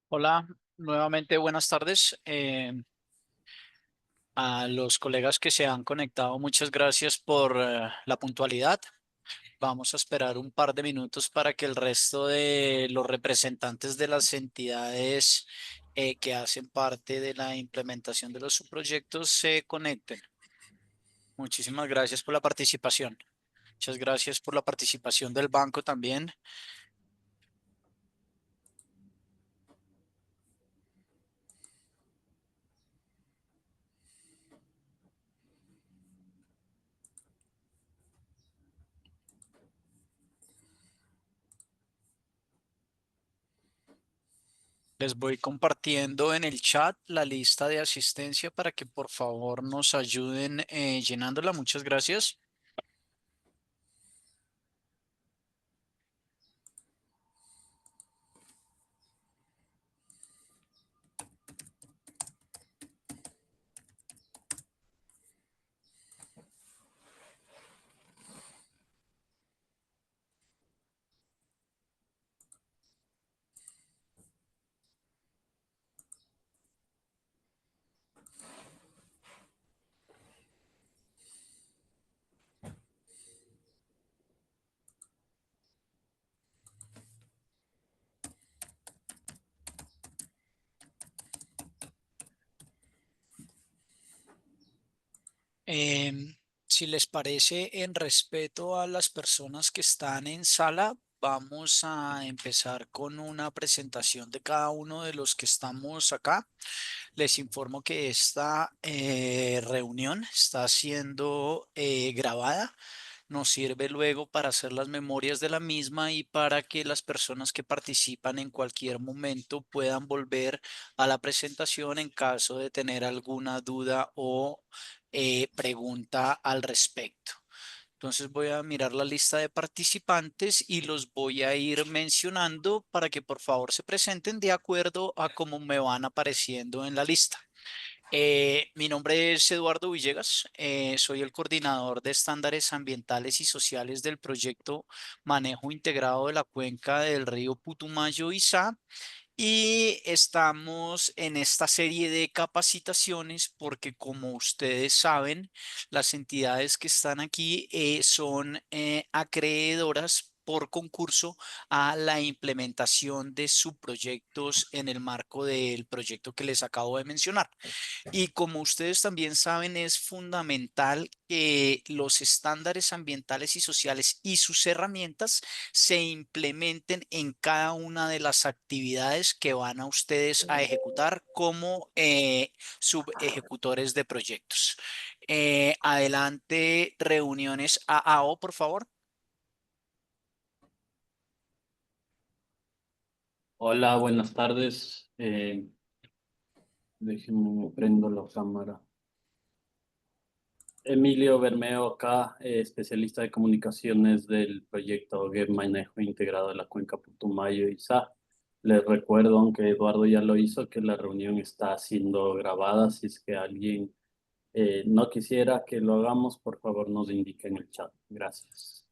Hola, nuevamente buenas tardes. A los colegas que se han conectado, muchas gracias por la puntualidad. Vamos a esperar un par de minutos para que el resto de los representantes de las entidades que hacen parte de la implementación de los subproyectos se conecten. Muchísimas gracias por la participación. Muchas gracias por la participación del banco también. Les voy compartiendo en el chat la lista de asistencia para que por favor nos ayuden llenándola. Muchas gracias. Si les parece, en respeto a las personas que están en sala, vamos a empezar con una presentación de cada uno de los que estamos acá. Les informo que esta reunión está siendo grabada. Nos sirve luego para hacer las memorias de la misma y para que las personas que participan en cualquier momento puedan volver a la presentación en caso de tener alguna duda o pregunta al respecto. Entonces voy a mirar la lista de participantes y los voy a ir mencionando para que por favor se presenten de acuerdo a cómo me van apareciendo en la lista. Mi nombre es Eduardo Villegas, soy el coordinador de estándares ambientales y sociales del proyecto Manejo Integrado de la Cuenca del Río Putumayo y Sa. Y estamos en esta serie de capacitaciones porque, como ustedes saben, las entidades que están aquí son acreedoras por concurso a la implementación de subproyectos en el marco del proyecto que les acabo de mencionar. Y como ustedes también saben, es fundamental que los estándares ambientales y sociales y sus herramientas se implementen en cada una de las actividades que van a ustedes a ejecutar como subejecutores de proyectos. Adelante, reuniones AAO, por favor. Hola, buenas tardes. Déjenme prendo la cámara. Emilio Bermeo acá, especialista de comunicaciones del proyecto GET Manejo Integrado de la Cuenca Putumayo y SA. Les recuerdo, aunque Eduardo ya lo hizo, que la reunión está siendo grabada. Si es que alguien no quisiera que lo hagamos, por favor nos indique en el chat. Gracias.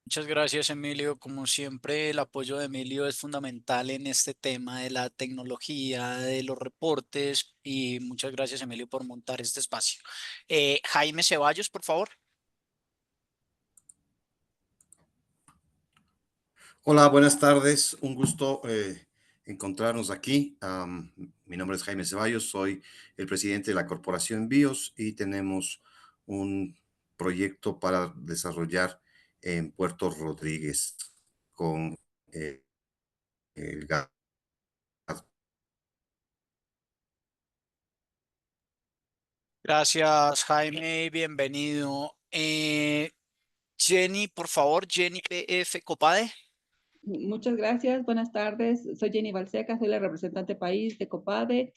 Muchas gracias, Emilio. Como siempre, el apoyo de Emilio es fundamental en este tema de la tecnología, de los reportes y muchas gracias, Emilio, por montar este espacio. Jaime Ceballos, por favor. Hola, buenas tardes. Un gusto encontrarnos aquí. Mi nombre es Jaime Ceballos, soy el presidente de la Corporación BIOS y tenemos un proyecto para desarrollar en Puerto Rodríguez con el gas. Gracias, Jaime. Bienvenido. Jenny, por favor, Jenny PF Copade. Muchas gracias, buenas tardes. Soy Jenny Balseca, soy la representante país de COPADE.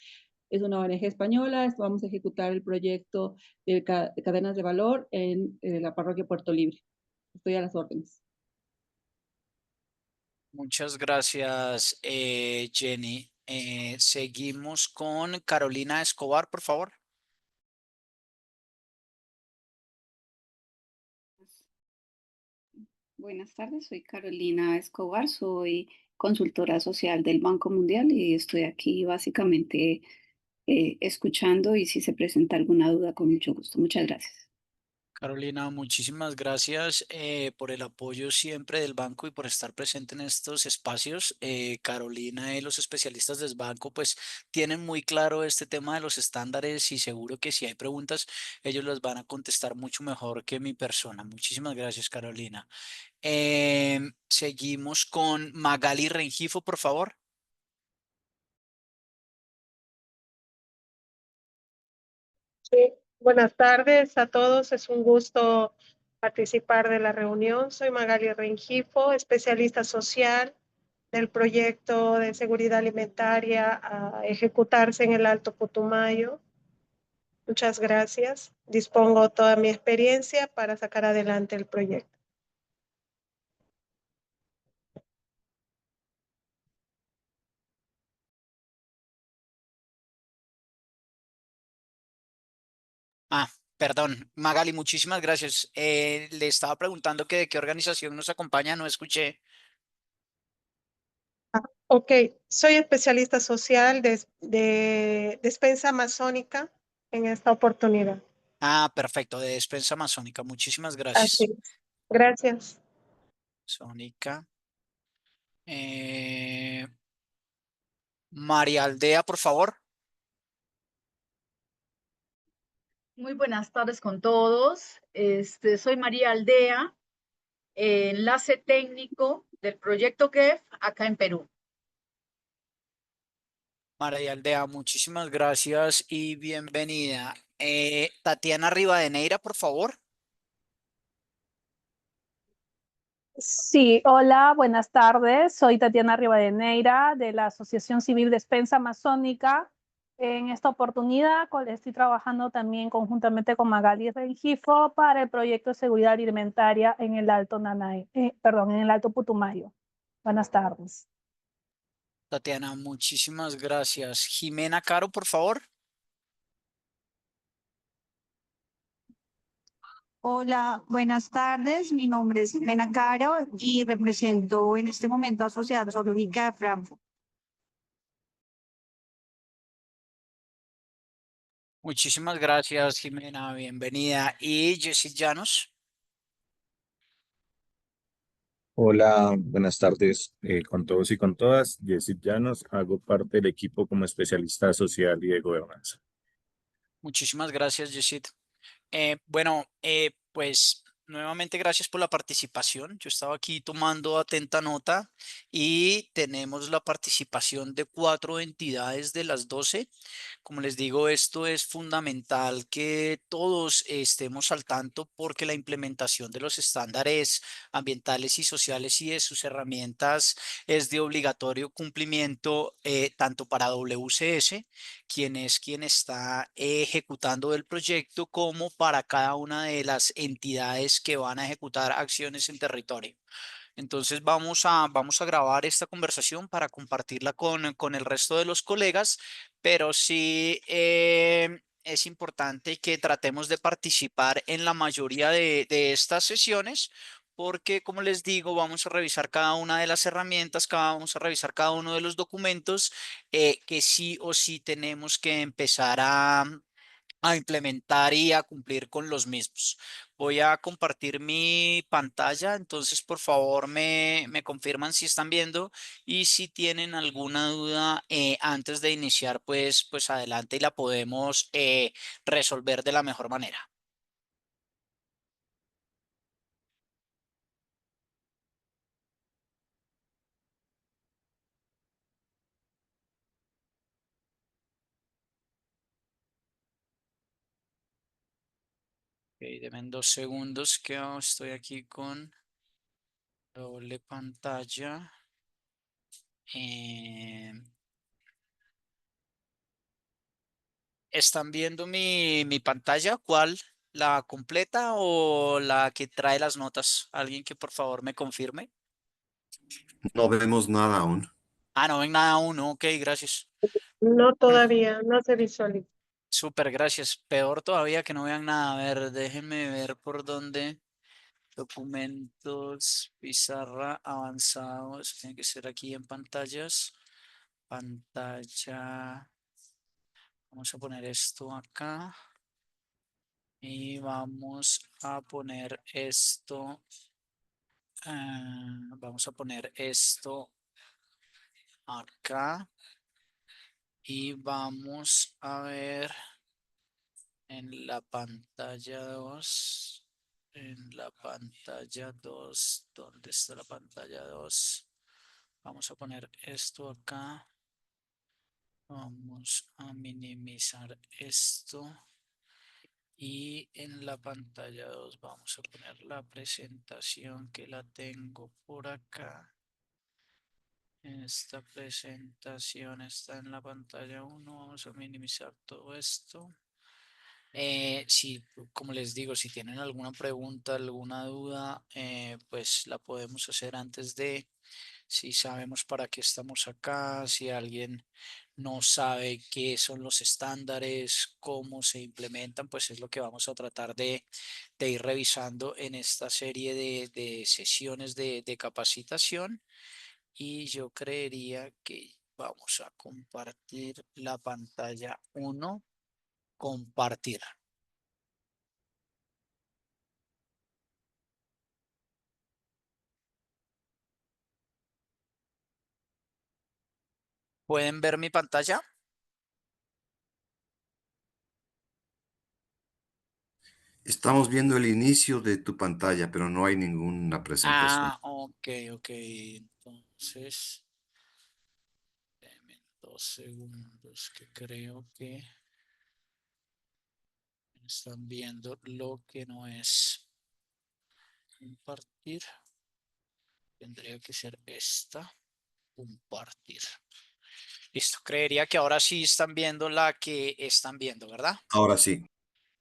Es una ONG española. Vamos a ejecutar el proyecto de cadenas de valor en la parroquia Puerto Libre. Estoy a las órdenes. Muchas gracias, Jenny. Seguimos con Carolina Escobar, por favor. Buenas tardes, soy Carolina Escobar, soy consultora social del Banco Mundial y estoy aquí básicamente escuchando y si se presenta alguna duda, con mucho gusto. Muchas gracias. Carolina, muchísimas gracias por el apoyo siempre del banco y por estar presente en estos espacios. Carolina y los especialistas del banco pues tienen muy claro este tema de los estándares y seguro que si hay preguntas ellos las van a contestar mucho mejor que mi persona. Muchísimas gracias, Carolina. Seguimos con Magali Rengifo, por favor. Sí, buenas tardes a todos. Es un gusto participar de la reunión. Soy Magali Rengifo, especialista social del proyecto de seguridad alimentaria a ejecutarse en el Alto Putumayo. Muchas gracias. Dispongo toda mi experiencia para sacar adelante el proyecto. Ah, perdón, Magali, muchísimas gracias. Le estaba preguntando que de qué organización nos acompaña, no escuché. Ok, soy especialista social de despensa amazónica en esta oportunidad. Ah, perfecto, de Despensa Amazónica. Muchísimas Así gracias. es. Gracias. Sónica. María Aldea, por favor. Muy buenas tardes con todos. Soy María Aldea, enlace técnico del proyecto GEF acá en Perú. María Aldea, muchísimas gracias y bienvenida. Tatiana Rivadeneira, por favor. Sí, hola, buenas tardes. Soy Tatiana Rivadeneira de la Asociación Civil Despensa Amazónica. En esta oportunidad estoy trabajando también conjuntamente con Magali Rengifo para el proyecto de seguridad alimentaria en el Alto en el Alto Putumayo. Buenas tardes. Tatiana, muchísimas gracias. Jimena Caro, por favor. Hola, buenas tardes. Mi nombre es Elena Caro y represento en este momento a Sociedad Zoológica de Frankfurt. Muchísimas gracias, Jimena, bienvenida. Y Jessy Llanos. Hola, buenas tardes con todos y con todas. Jessy Llanos, hago parte del equipo como especialista social y de gobernanza. Muchísimas gracias, Jessy. Bueno, pues nuevamente gracias por la participación. Yo estaba aquí tomando atenta nota y tenemos la participación de 4 entidades de las 12. Como les digo, esto es fundamental que todos estemos al tanto porque la implementación de los estándares ambientales y sociales y de sus herramientas es de obligatorio cumplimiento tanto para WCS, quien está ejecutando el proyecto, como para cada una de las entidades que van a ejecutar acciones en territorio. Entonces vamos a grabar esta conversación para compartirla con el resto de los colegas, pero sí es importante que tratemos de participar en la mayoría de estas sesiones. Porque, como les digo, vamos a revisar cada una de las herramientas, vamos a revisar cada uno de los documentos que sí o sí tenemos que empezar a implementar y a cumplir con los mismos. Voy a compartir mi pantalla, entonces por favor me confirman si están viendo y si tienen alguna duda antes de iniciar, pues adelante y la podemos resolver de la mejor manera. Ok, denme 2 segundos que estoy aquí con doble pantalla. Eh, ¿Están viendo mi pantalla? ¿Cuál? ¿La completa o la que trae las notas? ¿Alguien que por favor me confirme? No vemos nada aún. Ah, no ven nada aún. ¿No? Ok, gracias. No todavía, no se visualiza. Súper, gracias. Peor todavía que no vean nada. A ver, déjenme ver por dónde Documentos, pizarra avanzado, eso tiene que ser aquí en pantallas. Pantalla, vamos a poner esto acá. Y vamos a poner esto, vamos a poner esto acá. Y vamos a ver en la pantalla 2. En la pantalla 2, ¿dónde está la pantalla 2? Vamos a poner esto acá. Vamos a minimizar esto. Y en la pantalla 2 vamos a poner la presentación que la tengo por acá. Esta presentación está en la pantalla 1. Vamos a minimizar todo esto. Si, como les digo, si tienen alguna pregunta, alguna duda, pues la podemos hacer antes de, si sabemos para qué estamos acá, si alguien no sabe qué son los estándares, cómo se implementan, pues es lo que vamos a tratar de ir revisando en esta serie de sesiones de capacitación. Y yo creería que vamos a compartir la pantalla 1, compartir. ¿Pueden ver mi pantalla? Estamos viendo el inicio de tu pantalla, pero no hay ninguna presentación. Ok. Entonces, denme 2 segundos que creo que están viendo lo que no es compartir. Tendría que ser esta, compartir. Listo, creería que ahora sí están viendo la que están viendo, ¿verdad? Ahora sí.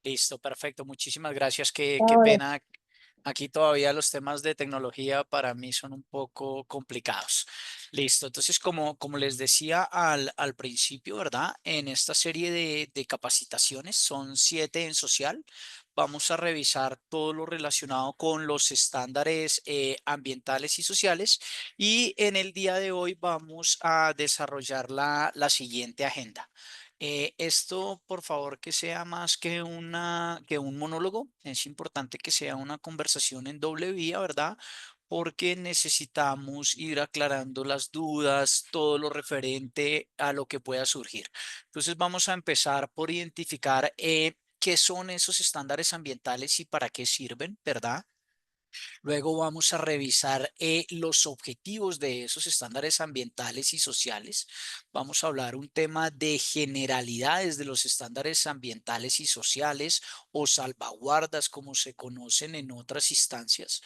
Listo, perfecto. Muchísimas gracias. Qué pena. Aquí todavía los temas de tecnología para mí son un poco complicados. Listo. Entonces, como les decía al principio, ¿verdad? En esta serie de capacitaciones, son 7 en social, vamos a revisar todo lo relacionado con los estándares ambientales y sociales. Y en el día de hoy vamos a desarrollar la siguiente agenda. Esto, por favor, que sea más que un monólogo. Es importante que sea una conversación en doble vía, ¿verdad? Porque necesitamos ir aclarando las dudas, todo lo referente a lo que pueda surgir. Entonces, vamos a empezar por identificar qué son esos estándares ambientales y para qué sirven, ¿verdad? Luego vamos a revisar los objetivos de esos estándares ambientales y sociales. Vamos a hablar un tema de generalidades de los estándares ambientales y sociales o salvaguardas, como se conocen en otras instancias.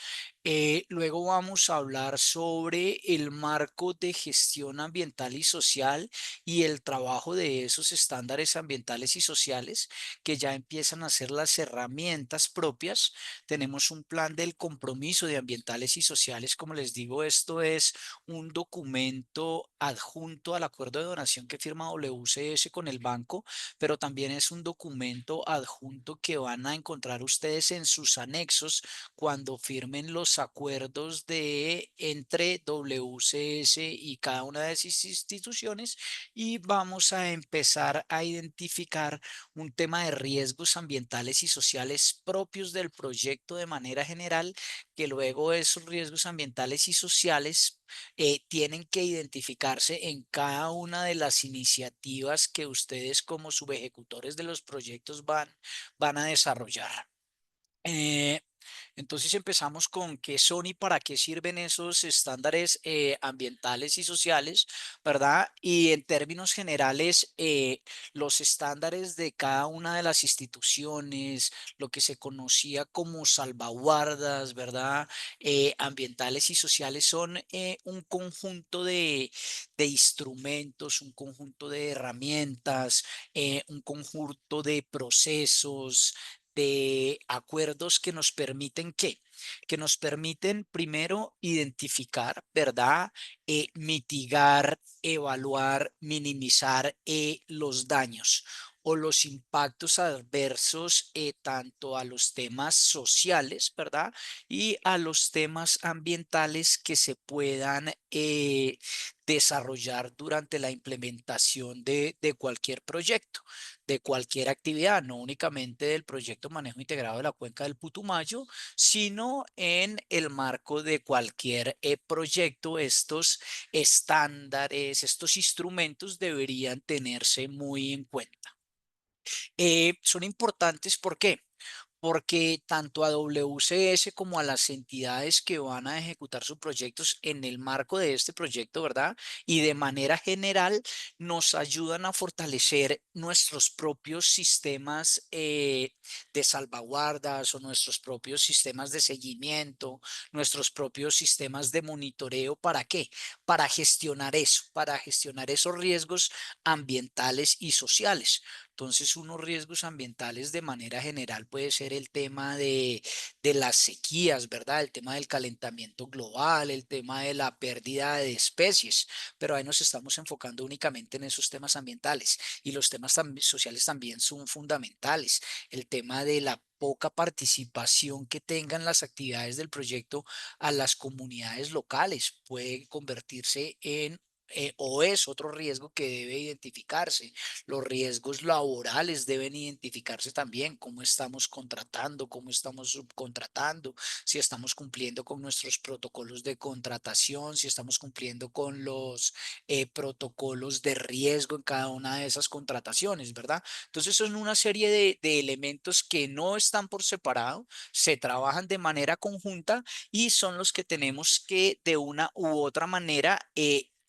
Luego vamos a hablar sobre el marco de gestión ambiental y social y el trabajo de esos estándares ambientales y sociales que ya empiezan a ser las herramientas propias. Tenemos un plan del compromiso de ambientales y sociales. Como les digo, esto es un documento adjunto al acuerdo de donación que firma WCS con el banco, pero también es un documento adjunto que van a encontrar ustedes en sus anexos cuando firmen los acuerdos entre WCS y cada una de esas instituciones. Y vamos a empezar a identificar un tema de riesgos ambientales y sociales propios del proyecto de manera general, que luego esos riesgos ambientales y sociales tienen que identificarse en cada una de las iniciativas que ustedes como subejecutores de los proyectos van a desarrollar. Eh, entonces empezamos con qué son y para qué sirven esos estándares ambientales y sociales, ¿verdad? Y en términos generales, los estándares de cada una de las instituciones, lo que se conocía como salvaguardas, ¿verdad? Ambientales y sociales son un conjunto de instrumentos, un conjunto de herramientas, un conjunto de procesos, de acuerdos que nos permiten que nos permiten primero identificar, ¿verdad? Mitigar, evaluar, minimizar los daños o los impactos adversos tanto a los temas sociales, ¿verdad? Y a los temas ambientales que se puedan desarrollar durante la implementación de cualquier proyecto, de cualquier actividad, no únicamente del proyecto Manejo Integrado de la Cuenca del Putumayo, sino en el marco de cualquier proyecto. Estos estándares, estos instrumentos deberían tenerse muy en cuenta. Son importantes, ¿por qué? Porque tanto a WCS como a las entidades que van a ejecutar sus proyectos en el marco de este proyecto, ¿verdad? Y de manera general nos ayudan a fortalecer nuestros propios sistemas de salvaguardas o nuestros propios sistemas de seguimiento, nuestros propios sistemas de monitoreo. ¿Para qué? Para gestionar eso, para gestionar esos riesgos ambientales y sociales. Entonces, unos riesgos ambientales de manera general puede ser el tema de las sequías, ¿verdad? El tema del calentamiento global, el tema de la pérdida de especies, pero ahí nos estamos enfocando únicamente en esos temas ambientales y los temas sociales también son fundamentales. El tema de la poca participación que tengan las actividades del proyecto a las comunidades locales puede convertirse en o es otro riesgo que debe identificarse. Los riesgos laborales deben identificarse también, cómo estamos contratando, cómo estamos subcontratando, si estamos cumpliendo con nuestros protocolos de contratación, si estamos cumpliendo con los protocolos de riesgo en cada una de esas contrataciones, ¿verdad? Entonces son una serie de elementos que no están por separado, se trabajan de manera conjunta y son los que tenemos que de una u otra manera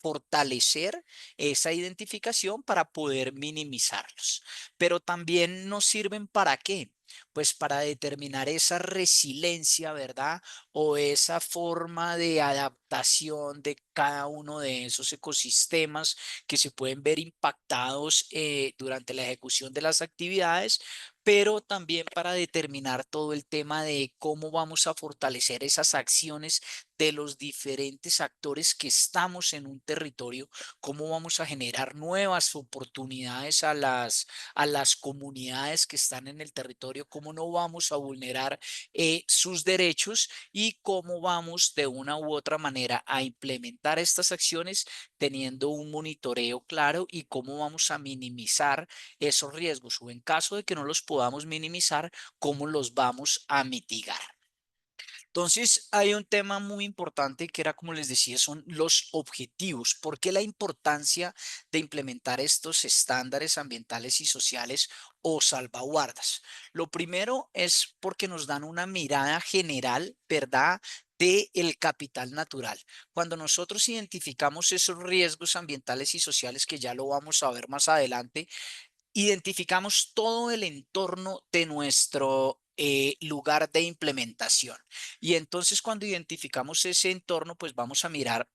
fortalecer esa identificación para poder minimizarlos. Pero también nos sirven ¿para qué? Pues para determinar esa resiliencia, ¿verdad? O esa forma de adaptación de cada uno de esos ecosistemas que se pueden ver impactados durante la ejecución de las actividades, pero también para determinar todo el tema de cómo vamos a fortalecer esas acciones de los diferentes actores que estamos en un territorio, cómo vamos a generar nuevas oportunidades a las comunidades que están en el territorio, cómo no vamos a vulnerar sus derechos y cómo vamos de una u otra manera a implementar estas acciones teniendo un monitoreo claro y cómo vamos a minimizar esos riesgos o en caso de que no los podamos minimizar, cómo los vamos a mitigar. Entonces, hay un tema muy importante que era, como les decía, son los objetivos. ¿Por qué la importancia de implementar estos estándares ambientales y sociales o salvaguardas? Lo primero es porque nos dan una mirada general, ¿verdad? Del capital natural. Cuando nosotros identificamos esos riesgos ambientales y sociales, que ya lo vamos a ver más adelante, identificamos todo el entorno de nuestro lugar de implementación. Y entonces cuando identificamos ese entorno, pues vamos a mirar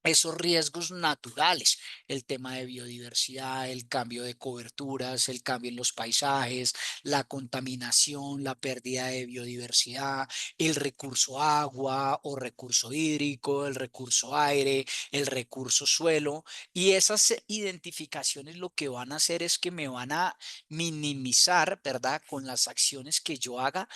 esos riesgos naturales, el tema de biodiversidad, el cambio de coberturas, el cambio en los paisajes, la contaminación, la pérdida de biodiversidad, el recurso agua o recurso hídrico, el recurso aire, el recurso suelo. Y esas identificaciones lo que van a hacer es que me van a minimizar, ¿verdad? Con las acciones que yo haga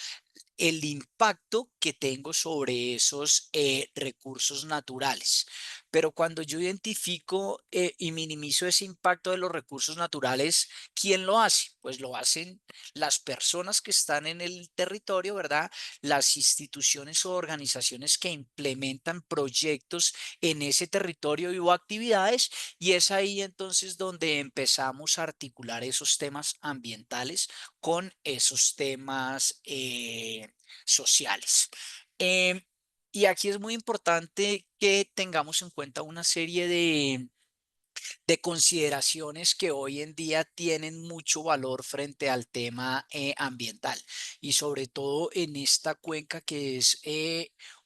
el impacto que tengo sobre esos recursos naturales. Pero cuando yo identifico y minimizo ese impacto de los recursos naturales, ¿quién lo hace? Pues lo hacen las personas que están en el territorio, ¿verdad? Las instituciones o organizaciones que implementan proyectos en ese territorio y o actividades, y es ahí entonces donde empezamos a articular esos temas ambientales con esos temas sociales. Em, y aquí es muy importante que tengamos en cuenta una serie de consideraciones que hoy en día tienen mucho valor frente al tema ambiental y sobre todo en esta cuenca que es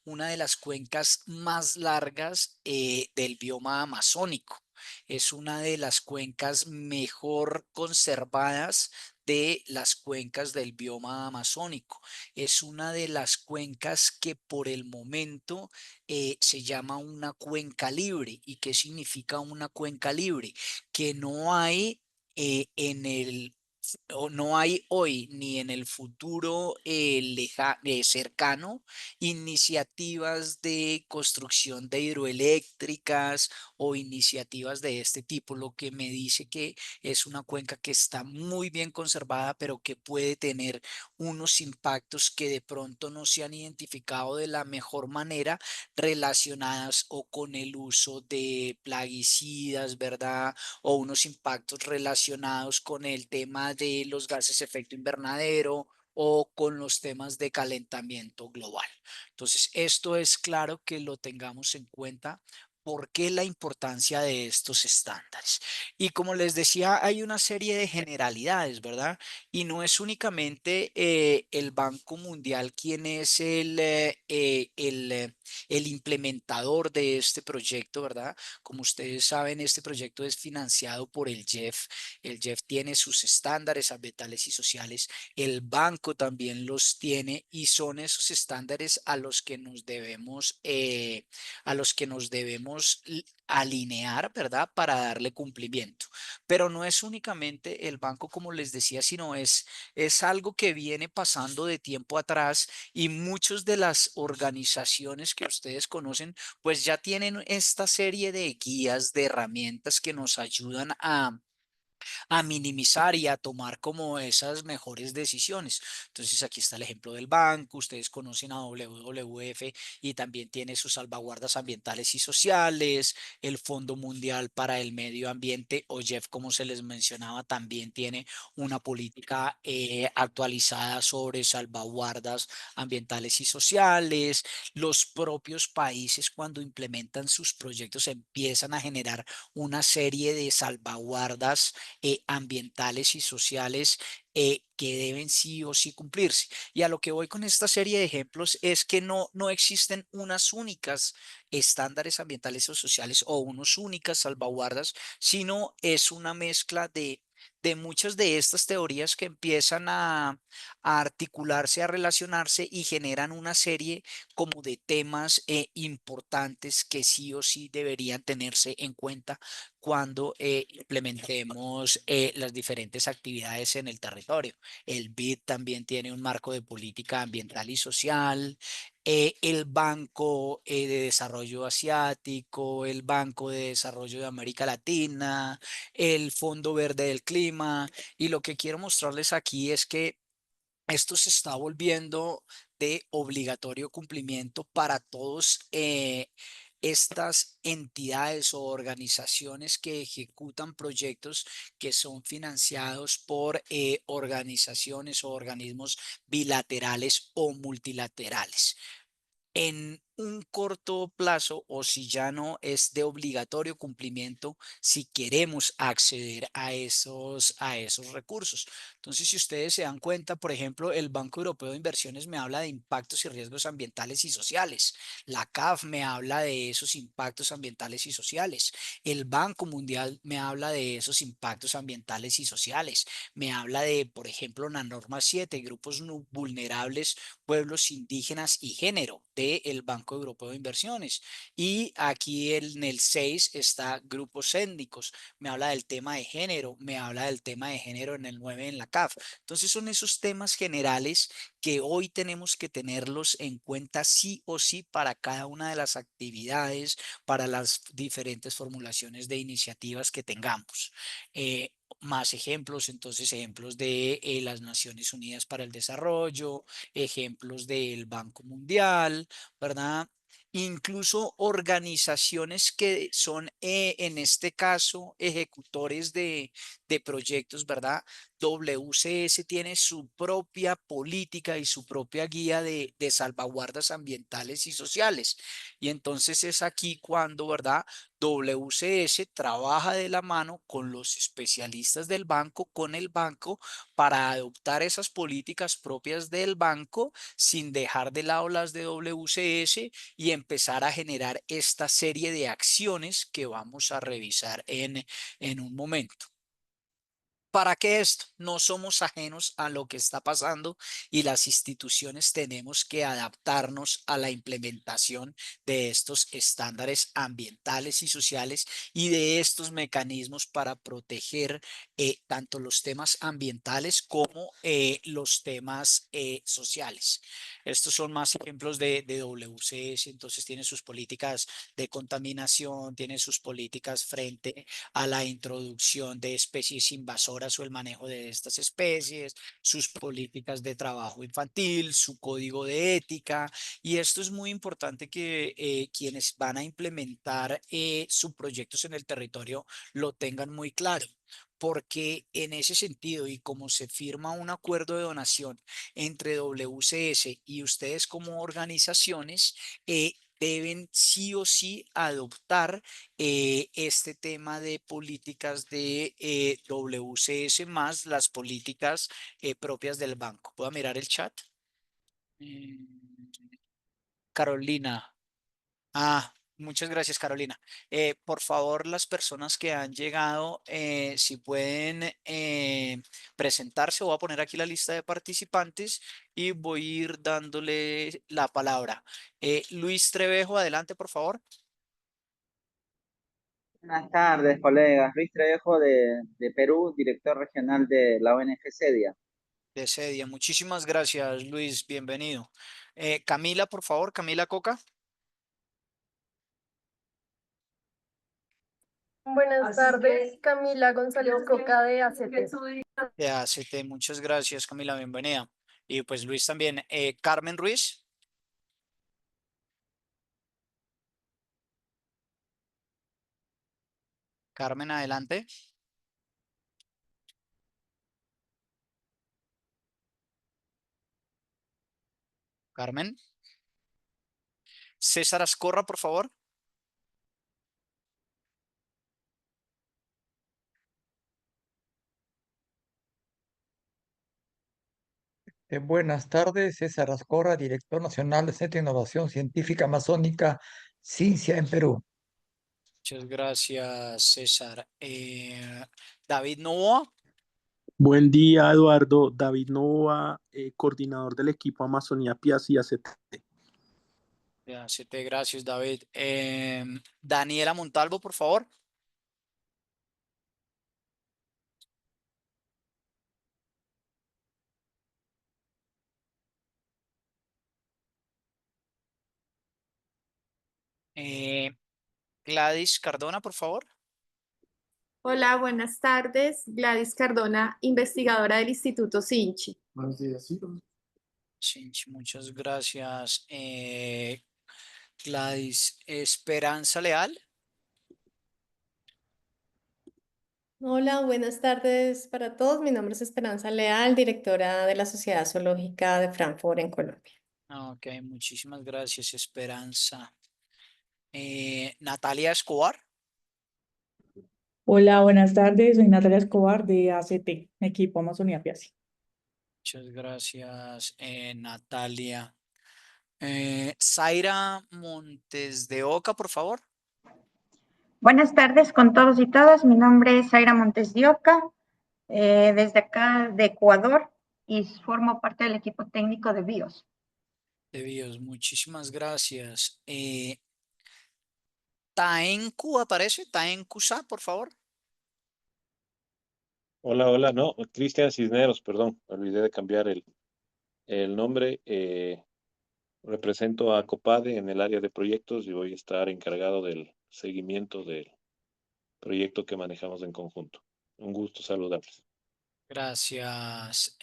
una de las cuencas más largas del bioma amazónico. Es una de las cuencas mejor conservadas de las cuencas del bioma amazónico. Es una de las cuencas que por el momento se llama una cuenca libre. ¿Y qué significa una cuenca libre? Que no hay en el o no hay hoy ni en el futuro cercano iniciativas de construcción de hidroeléctricas o iniciativas de este tipo, lo que me dice que es una cuenca que está muy bien conservada, pero que puede tener unos impactos que de pronto no se han identificado de la mejor manera relacionadas o con el uso de plaguicidas, ¿verdad? O unos impactos relacionados con el tema de los gases de efecto invernadero o con los temas de calentamiento global. Entonces, esto es claro que lo tengamos en cuenta. ¿Por qué la importancia de estos estándares? Y como les decía, hay una serie de generalidades, ¿verdad? Y no es únicamente el Banco Mundial quien es el implementador de este proyecto, ¿verdad? Como ustedes saben, este proyecto es financiado por el GEF. El GEF tiene sus estándares ambientales y sociales. El banco también los tiene y son esos estándares a los que nos debemos alinear, ¿verdad? Para darle cumplimiento. Pero no es únicamente el banco, como les decía, sino es algo que viene pasando de tiempo atrás y muchas de las organizaciones que ustedes conocen pues ya tienen esta serie de guías, de herramientas que nos ayudan a minimizar y a tomar como esas mejores decisiones. Entonces aquí está el ejemplo del banco, ustedes conocen a WWF y también tiene sus salvaguardas ambientales y sociales, el Fondo Mundial para el Medio Ambiente o JEF, como se les mencionaba, también tiene una política actualizada sobre salvaguardas ambientales y sociales. Los propios países cuando implementan sus proyectos empiezan a generar una serie de salvaguardas ambientales y sociales que deben sí o sí cumplirse. Y a lo que voy con esta serie de ejemplos es que no existen unas únicas estándares ambientales o sociales o unas únicas salvaguardas, sino es una mezcla de muchas de estas teorías que empiezan a articularse, a relacionarse y generan una serie como de temas importantes que sí o sí deberían tenerse en cuenta cuando implementemos las diferentes actividades en el territorio. El BID también tiene un marco de política ambiental y social. El Banco de Desarrollo Asiático, el Banco de Desarrollo de América Latina, el Fondo Verde del Clima. Y lo que quiero mostrarles aquí es que esto se está volviendo de obligatorio cumplimiento para todos estas entidades o organizaciones que ejecutan proyectos que son financiados por organizaciones o organismos bilaterales o multilaterales en un corto plazo o si ya no es de obligatorio cumplimiento si queremos acceder a esos recursos. Entonces, si ustedes se dan cuenta, por ejemplo, el Banco Europeo de Inversiones me habla de impactos y riesgos ambientales y sociales. La CAF me habla de esos impactos ambientales y sociales. El Banco Mundial me habla de esos impactos ambientales y sociales. Me habla de, por ejemplo, la norma 7, grupos vulnerables, pueblos indígenas y género del Banco Europeo de Inversiones. Y aquí en el 6 está grupos étnicos, me habla del tema de género, me habla del tema de género en el 9 en la CAF. Entonces son esos temas generales que hoy tenemos que tenerlos en cuenta sí o sí para cada una de las actividades, para las diferentes formulaciones de iniciativas que tengamos. Más ejemplos, entonces ejemplos de las Naciones Unidas para el Desarrollo, ejemplos del Banco Mundial, ¿verdad? Incluso organizaciones que son, en este caso, ejecutores de proyectos, ¿verdad? WCS tiene su propia política y su propia guía de salvaguardas ambientales y sociales. Y entonces es aquí cuando, ¿verdad? WCS trabaja de la mano con los especialistas del banco, con el banco, para adoptar esas políticas propias del banco sin dejar de lado las de WCS y empezar a generar esta serie de acciones que vamos a revisar en un momento. ¿Para qué esto? No somos ajenos a lo que está pasando y las instituciones tenemos que adaptarnos a la implementación de estos estándares ambientales y sociales y de estos mecanismos para proteger tanto los temas ambientales como los temas sociales. Estos son más ejemplos de WCS, entonces tiene sus políticas de contaminación, tiene sus políticas frente a la introducción de especies invasoras o el manejo de estas especies, sus políticas de trabajo infantil, su código de ética, y esto es muy importante que quienes van a implementar sus proyectos en el territorio lo tengan muy claro, porque en ese sentido y como se firma un acuerdo de donación entre WCS y ustedes como organizaciones, deben sí o sí adoptar este tema de políticas de WCS más las políticas propias del banco. ¿Puedo mirar el chat? Carolina. Muchas gracias, Carolina. Por favor, las personas que han llegado, si pueden presentarse, voy a poner aquí la lista de participantes y voy a ir dándole la palabra. Luis Trevejo, adelante, por favor. Buenas tardes, colegas. Luis Trevejo de Perú, director regional de la ONG CEDIA. De Cedia. Muchísimas gracias, Luis. Bienvenido. Camila, por favor, Camila Coca. Buenas tardes, Camila González Coca de ACT. De ACT. Muchas gracias, Camila. Bienvenida. Y pues Luis también. Carmen Ruiz. Carmen, adelante. Carmen. César Ascorra, por favor. Buenas tardes, César Ascorra, director nacional del Centro de Innovación Científica Amazónica, CINCIA en Perú. Muchas gracias, César. David Novoa. Buen día, Eduardo. David Nova, coordinador del equipo Amazonía Pias y ACT. De ACT, gracias, David. Daniela Montalvo, por favor. Gladys Cardona, por favor. Hola, buenas tardes. Gladys Cardona, investigadora del Instituto Sinchi. Buenos días, Sí, muchas gracias. Gladys Esperanza Leal. Hola, buenas tardes para todos. Mi nombre es Esperanza Leal, directora de la Sociedad Zoológica de Frankfurt en Colombia. Ok, muchísimas gracias, Esperanza. Natalia Escobar. Hola, buenas tardes. Soy Natalia Escobar de ACT, equipo Amazonía Piasi. Muchas gracias, Natalia. Zaira Montes de Oca, por favor. Buenas tardes con todos y todas. Mi nombre es Zaira Montes de Oca, desde acá de Ecuador, y formo parte del equipo técnico de BIOS. De BIOS, muchísimas gracias. Taenku aparece, Taenku-sa, por favor. Hola, no, Cristian Cisneros, perdón, me olvidé de cambiar el nombre. Represento a COPADE en el área de proyectos y voy a estar encargado del seguimiento del proyecto que manejamos en conjunto. Un gusto saludarles. Gracias,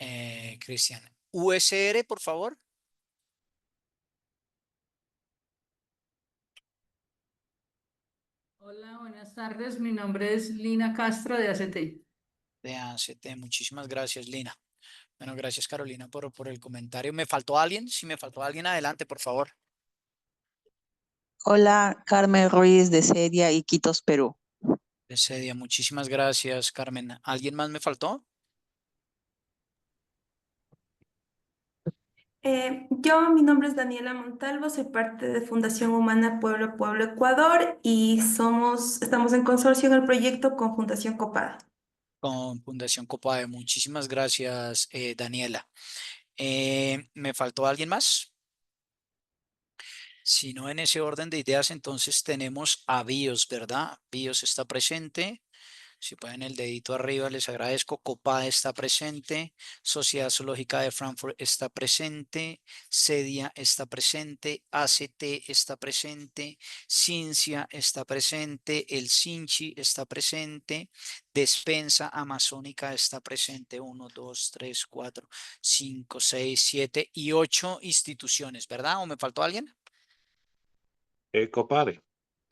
Cristian. USR, por favor. Hola, buenas tardes. Mi nombre es Lina Castro de ACT. De ACT, muchísimas gracias, Lina. Bueno, gracias, Carolina, por el comentario. ¿Me faltó alguien? Si me faltó alguien, adelante, por favor. Hola, Carmen Ruiz de Cedia, Iquitos, Perú. De Cedia, muchísimas gracias, Carmen. ¿Alguien más me faltó? Mi nombre es Daniela Montalvo, soy parte de Fundación Humana Pueblo a Pueblo Ecuador y estamos en consorcio en el proyecto con Fundación Copada. Con Fundación Copade. Muchísimas gracias, Daniela. ¿Me faltó alguien más? Si no, en ese orden de ideas, entonces tenemos a BIOS, ¿verdad? BIOS está presente. Si pueden el dedito arriba, les agradezco. COPADE está presente. Sociedad Zoológica de Frankfurt está presente. CEDIA está presente. ACT está presente. CINCIA está presente. El CINCHI está presente. Despensa Amazónica está presente. 1, 2, 3, 4, 5, 6, 7 y 8 instituciones, ¿verdad? ¿O me faltó alguien? COPADE.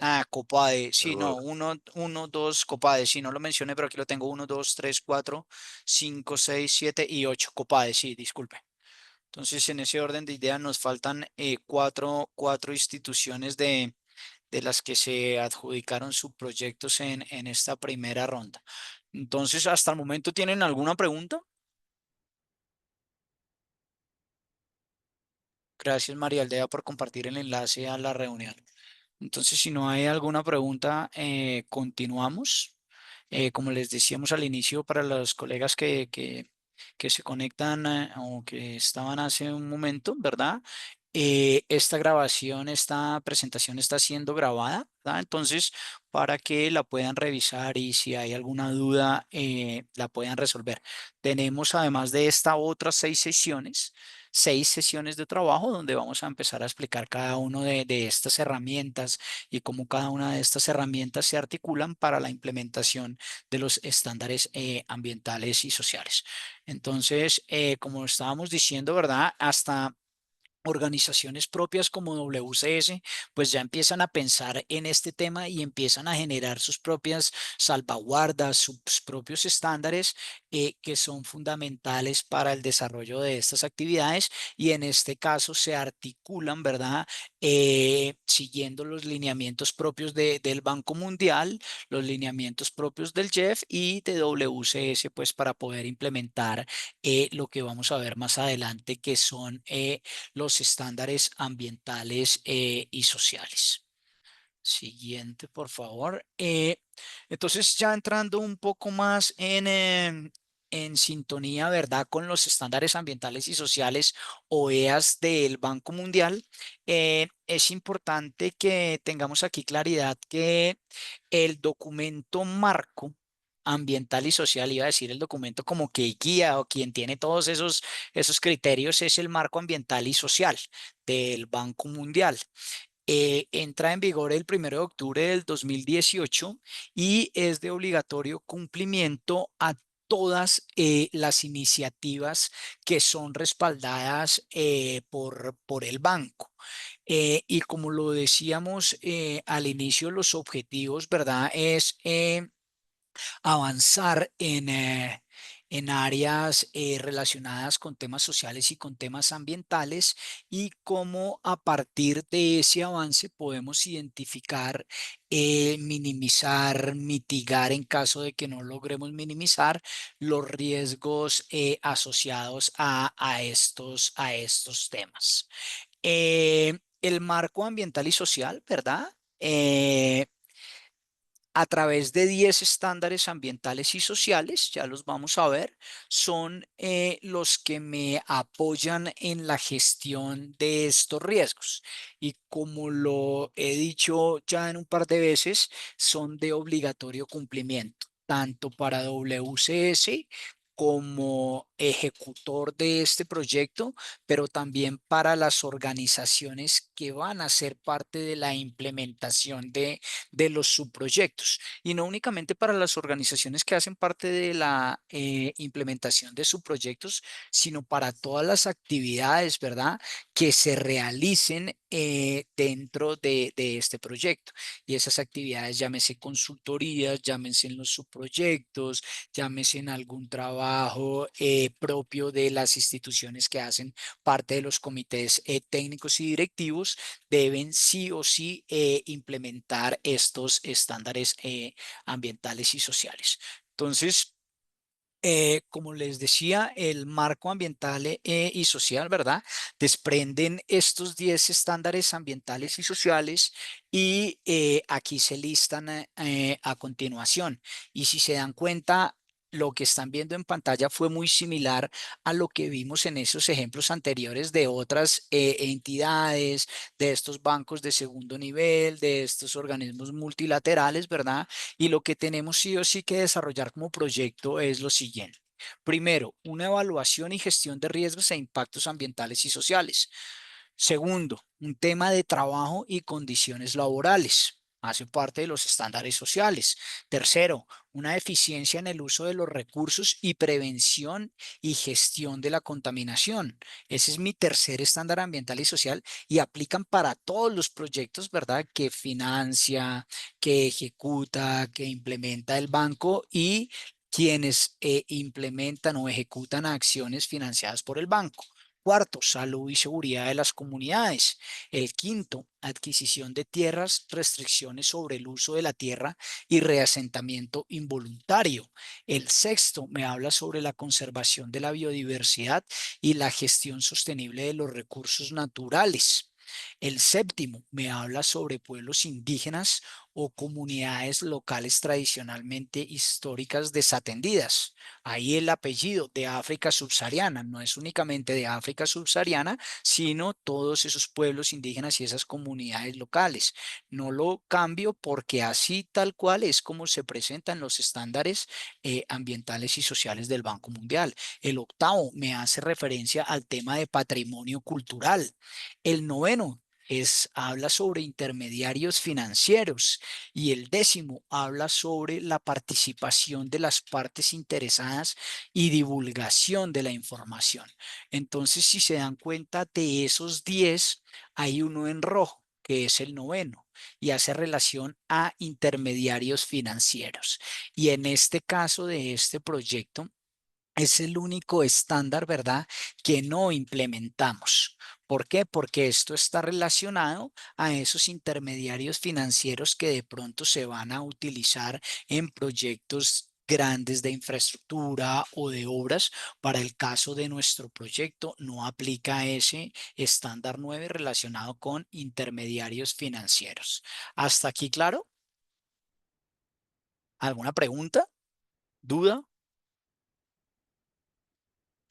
Ah, COPADE, sí, no, Error. 1, 2, COPADE, sí, no lo mencioné, pero aquí lo tengo, 1, 2, 3, 4, 5, 6, 7 y 8, COPADE, sí, disculpe. Entonces, en ese orden de ideas nos faltan cuatro instituciones de las que se adjudicaron sus proyectos en esta primera ronda. Entonces, hasta el momento, ¿tienen alguna pregunta? Gracias, María Aldea, por compartir el enlace a la reunión. Entonces, si no hay alguna pregunta, continuamos. Como les decíamos al inicio, para los colegas que se conectan o que estaban hace un momento, ¿verdad? Esta grabación, esta presentación está siendo grabada, ¿verdad? Entonces, para que la puedan revisar y si hay alguna duda, la puedan resolver. Tenemos, además de esta, otras 6 sesiones de trabajo donde vamos a empezar a explicar cada una de estas herramientas y cómo cada una de estas herramientas se articulan para la implementación de los estándares ambientales y sociales. Entonces, como estábamos diciendo, ¿verdad? Hasta organizaciones propias como WCS, pues ya empiezan a pensar en este tema y empiezan a generar sus propias salvaguardas, sus propios estándares que son fundamentales para el desarrollo de estas actividades y en este caso se articulan, ¿verdad? Siguiendo los lineamientos propios del Banco Mundial, los lineamientos propios del GEF y de WCS, pues para poder implementar lo que vamos a ver más adelante, que son los estándares ambientales y sociales. Siguiente, por favor. Entonces, ya entrando un poco más en sintonía, ¿verdad? Con los estándares ambientales y sociales OEAS del Banco Mundial, es importante que tengamos aquí claridad que el documento marco ambiental y social, iba a decir el documento como que guía o quien tiene todos esos criterios, es el marco ambiental y social del Banco Mundial. Entra en vigor el 1 de octubre del 2018 y es de obligatorio cumplimiento a todas las iniciativas que son respaldadas por el banco. Y como lo decíamos al inicio, los objetivos, ¿verdad? Es avanzar en áreas relacionadas con temas sociales y con temas ambientales y cómo a partir de ese avance podemos identificar, minimizar, mitigar en caso de que no logremos minimizar los riesgos asociados a estos temas. El marco ambiental y social, ¿verdad? A través de 10 estándares ambientales y sociales, ya los vamos a ver, son los que me apoyan en la gestión de estos riesgos. Y como lo he dicho ya en un par de veces, son de obligatorio cumplimiento, tanto para WCS como ejecutor de este proyecto, pero también para las organizaciones que van a ser parte de la implementación de los subproyectos y no únicamente para las organizaciones que hacen parte de la implementación de subproyectos, sino para todas las actividades, ¿verdad?, que se realicen dentro de este proyecto. Y esas actividades, llámese consultorías, llámense en los subproyectos, llámese en algún trabajo propio de las instituciones que hacen parte de los comités técnicos y directivos, deben sí o sí implementar estos estándares ambientales y sociales. Entonces, como les decía, el marco ambiental y social, ¿verdad? Desprenden estos 10 estándares ambientales y sociales y aquí se listan a continuación. Y si se dan cuenta, lo que están viendo en pantalla fue muy similar a lo que vimos en esos ejemplos anteriores de otras entidades, de estos bancos de segundo nivel, de estos organismos multilaterales, ¿verdad? Y lo que tenemos sí o sí que desarrollar como proyecto es lo siguiente. Primero, una evaluación y gestión de riesgos e impactos ambientales y sociales. Segundo, un tema de trabajo y condiciones laborales. Hace parte de los estándares sociales. Tercero, una eficiencia en el uso de los recursos y prevención y gestión de la contaminación. Ese es mi tercer estándar ambiental y social y aplican para todos los proyectos, ¿verdad? Que financia, que ejecuta, que implementa el banco y quienes implementan o ejecutan acciones financiadas por el banco. Cuarto, salud y seguridad de las comunidades. El quinto, adquisición de tierras, restricciones sobre el uso de la tierra y reasentamiento involuntario. El sexto me habla sobre la conservación de la biodiversidad y la gestión sostenible de los recursos naturales. El séptimo me habla sobre pueblos indígenas o comunidades locales tradicionalmente históricas desatendidas. Ahí el apellido de África subsahariana no es únicamente de África subsahariana, sino todos esos pueblos indígenas y esas comunidades locales. No lo cambio porque así tal cual es como se presentan los estándares ambientales y sociales del Banco Mundial. El octavo me hace referencia al tema de patrimonio cultural. El noveno habla sobre intermediarios financieros y el décimo habla sobre la participación de las partes interesadas y divulgación de la información. Entonces, si se dan cuenta de esos 10, hay uno en rojo, que es el noveno, y hace relación a intermediarios financieros. Y en este caso de este proyecto, es el único estándar, ¿verdad?, que no implementamos. ¿Por qué? Porque esto está relacionado a esos intermediarios financieros que de pronto se van a utilizar en proyectos grandes de infraestructura o de obras. Para el caso de nuestro proyecto, no aplica ese estándar 9 relacionado con intermediarios financieros. ¿Hasta aquí claro? ¿Alguna pregunta? ¿Duda?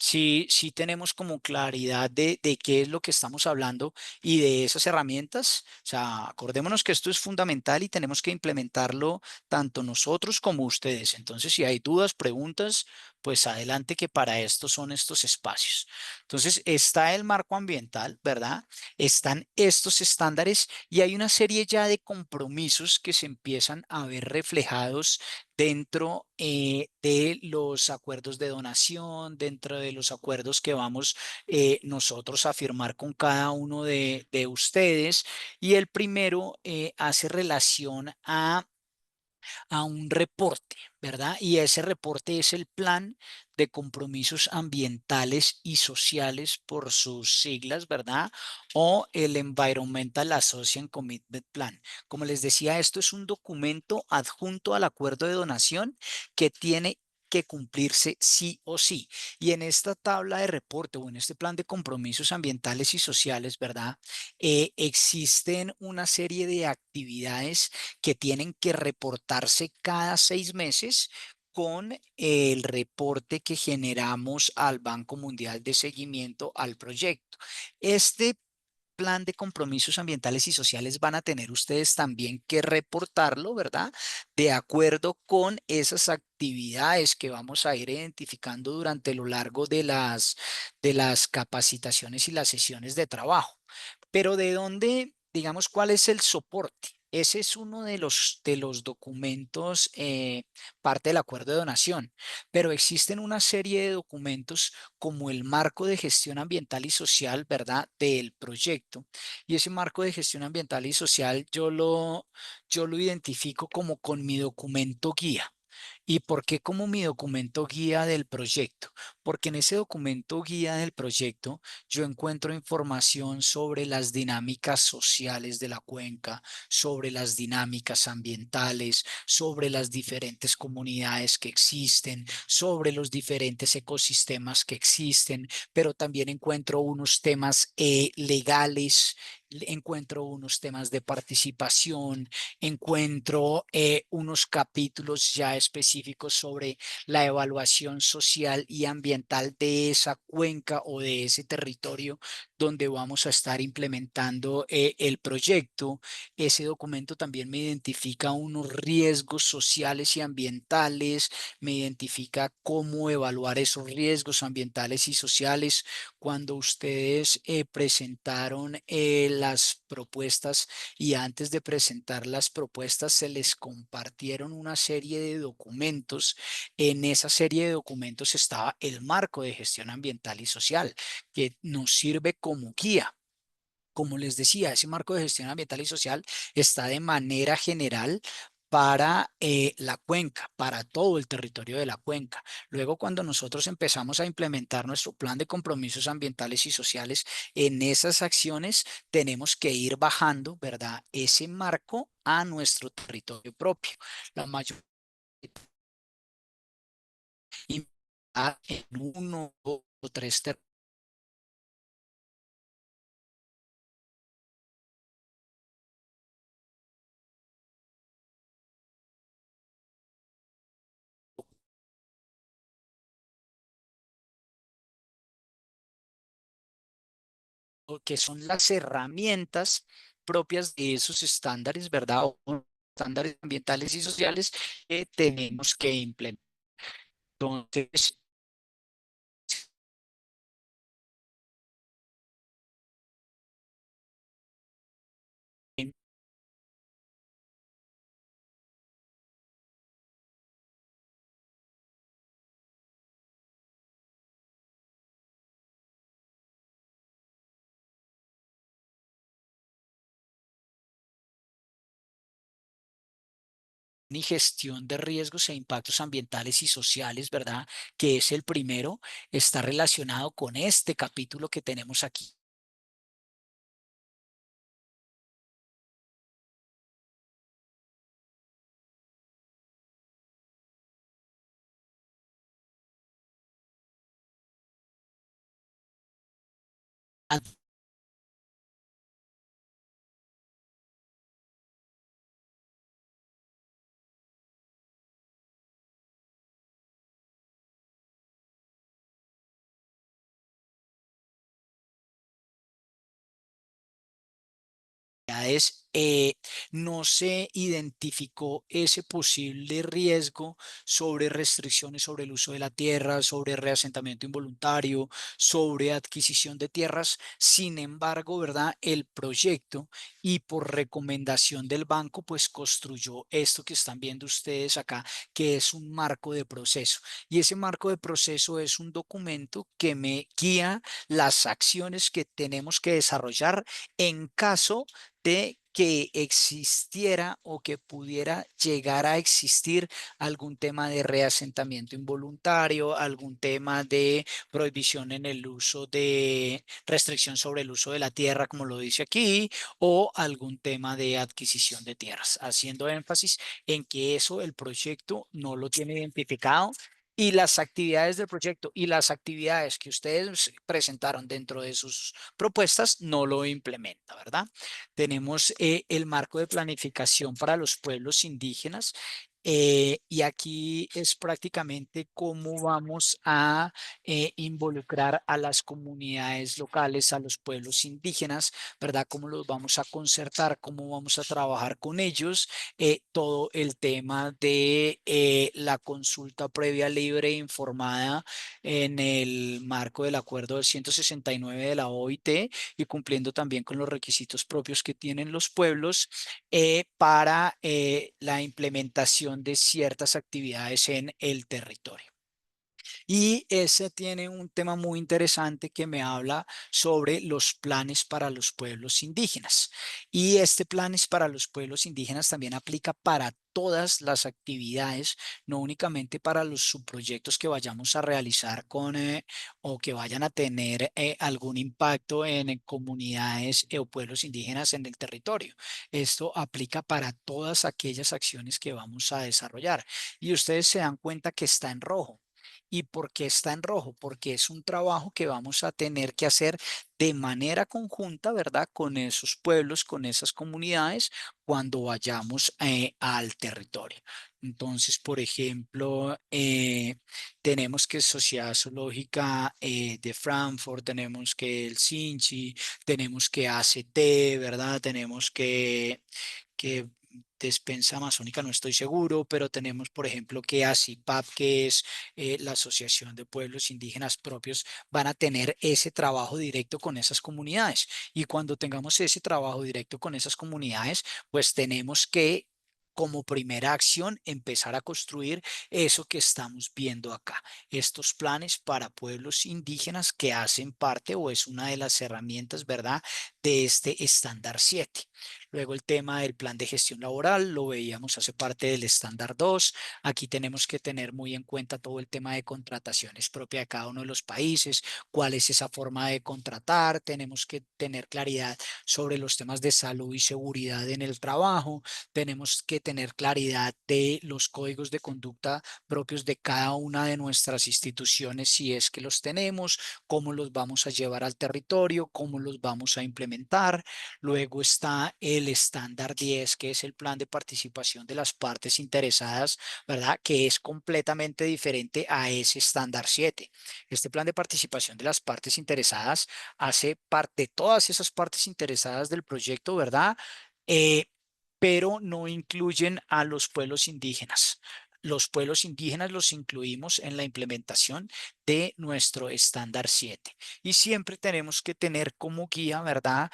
Sí tenemos como claridad de qué es lo que estamos hablando y de esas herramientas. O sea, acordémonos que esto es fundamental y tenemos que implementarlo tanto nosotros como ustedes. Entonces, si hay dudas, preguntas, pues adelante, que para esto son estos espacios. Entonces, está el marco ambiental, ¿verdad? Están estos estándares y hay una serie ya de compromisos que se empiezan a ver reflejados dentro de los acuerdos de donación, dentro de los acuerdos que vamos nosotros a firmar con cada uno de ustedes. Y el primero hace relación a un reporte, ¿verdad? Y ese reporte es el Plan de Compromisos Ambientales y Sociales por sus siglas, ¿verdad? O el Environmental Association Commitment Plan. Como les decía, esto es un documento adjunto al acuerdo de donación que tiene que cumplirse sí o sí. Y en esta tabla de reporte o en este plan de compromisos ambientales y sociales, ¿verdad? Existen una serie de actividades que tienen que reportarse cada 6 meses con el reporte que generamos al Banco Mundial de seguimiento al proyecto. Este plan de compromisos ambientales y sociales van a tener ustedes también que reportarlo, ¿verdad? De acuerdo con esas actividades que vamos a ir identificando durante lo largo de las capacitaciones y las sesiones de trabajo. Pero ¿de dónde, digamos, cuál es el soporte? Ese es uno de los documentos, parte del acuerdo de donación, pero existen una serie de documentos como el marco de gestión ambiental y social, ¿verdad?, del proyecto. Y ese marco de gestión ambiental y social yo lo identifico como con mi documento guía. ¿Y por qué como mi documento guía del proyecto? porque en ese documento guía del proyecto yo encuentro información sobre las dinámicas sociales de la cuenca, sobre las dinámicas ambientales, sobre las diferentes comunidades que existen, sobre los diferentes ecosistemas que existen, pero también encuentro unos temas legales, encuentro unos temas de participación, encuentro unos capítulos ya específicos sobre la evaluación social y ambiental de esa cuenca o de ese territorio donde vamos a estar implementando el proyecto. Ese documento también me identifica unos riesgos sociales y ambientales, me identifica cómo evaluar esos riesgos ambientales y sociales. Cuando ustedes presentaron las propuestas y antes de presentar las propuestas se les compartieron una serie de documentos. En esa serie de documentos estaba el marco de gestión ambiental y social que nos sirve como guía. Como les decía, ese marco de gestión ambiental y social está de manera general para la cuenca, para todo el territorio de la cuenca. Luego, cuando nosotros empezamos a implementar nuestro plan de compromisos ambientales y sociales, en esas acciones tenemos que ir bajando, ¿verdad? Ese marco a nuestro territorio propio. La mayoría en uno o tres territorios que son las herramientas propias de esos estándares, ¿verdad? O estándares ambientales y sociales que tenemos que implementar. Entonces, y gestión de riesgos e impactos ambientales y sociales, ¿verdad? Que es el primero, está relacionado con este capítulo que tenemos aquí. No se identificó ese posible riesgo sobre restricciones sobre el uso de la tierra, sobre reasentamiento involuntario, sobre adquisición de tierras. Sin embargo, ¿verdad? El proyecto y por recomendación del banco, pues construyó esto que están viendo ustedes acá, que es un marco de proceso. Y ese marco de proceso es un documento que me guía las acciones que tenemos que desarrollar en caso de que existiera o que pudiera llegar a existir algún tema de reasentamiento involuntario, algún tema de prohibición en el uso de restricción sobre el uso de la tierra, como lo dice aquí, o algún tema de adquisición de tierras, haciendo énfasis en que eso el proyecto no lo tiene identificado. Y las actividades del proyecto y las actividades que ustedes presentaron dentro de sus propuestas no lo implementa, ¿verdad? Tenemos el marco de planificación para los pueblos indígenas. Y aquí es prácticamente cómo vamos a involucrar a las comunidades locales, a los pueblos indígenas, ¿verdad? Cómo los vamos a concertar, cómo vamos a trabajar con ellos. Todo el tema de la consulta previa, libre e informada en el marco del acuerdo del 169 de la OIT y cumpliendo también con los requisitos propios que tienen los pueblos para la implementación de ciertas actividades en el territorio. Y ese tiene un tema muy interesante que me habla sobre los planes para los pueblos indígenas. Y este planes para los pueblos indígenas también aplica para todas las actividades, no únicamente para los subproyectos que vayamos a realizar o que vayan a tener algún impacto en comunidades o pueblos indígenas en el territorio. Esto aplica para todas aquellas acciones que vamos a desarrollar. Y ustedes se dan cuenta que está en rojo. ¿Y por qué está en rojo? Porque es un trabajo que vamos a tener que hacer de manera conjunta, ¿verdad? Con esos pueblos, con esas comunidades, cuando vayamos al territorio. Entonces, por ejemplo, tenemos que Sociedad Zoológica de Frankfurt, tenemos que el SINCHI, tenemos que ACT, ¿verdad? Tenemos que Despensa Amazónica, no estoy seguro, pero tenemos, por ejemplo, que ACIPAP, que es la Asociación de Pueblos Indígenas Propios, van a tener ese trabajo directo con esas comunidades. Y cuando tengamos ese trabajo directo con esas comunidades, pues tenemos que, como primera acción, empezar a construir eso que estamos viendo acá, estos planes para pueblos indígenas que hacen parte o es una de las herramientas, ¿verdad?, de este estándar 7. Luego el tema del plan de gestión laboral, lo veíamos, hace parte del estándar 2. Aquí tenemos que tener muy en cuenta todo el tema de contrataciones propia de cada uno de los países, cuál es esa forma de contratar, tenemos que tener claridad sobre los temas de salud y seguridad en el trabajo, tenemos que tener claridad de los códigos de conducta propios de cada una de nuestras instituciones, si es que los tenemos, cómo los vamos a llevar al territorio, cómo los vamos a implementar. Luego está el estándar 10, que es el plan de participación de las partes interesadas, ¿verdad? Que es completamente diferente a ese estándar 7. Este plan de participación de las partes interesadas hace parte de todas esas partes interesadas del proyecto, ¿verdad? Eh, pero no incluyen a los pueblos indígenas. Los pueblos indígenas los incluimos en la implementación de nuestro estándar 7. Y siempre tenemos que tener como guía, ¿verdad?,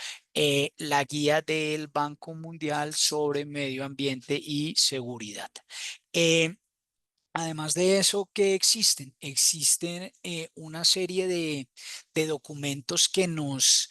la guía del Banco Mundial sobre medio ambiente y seguridad. Además de eso, ¿qué existen? Existen una serie de documentos que nos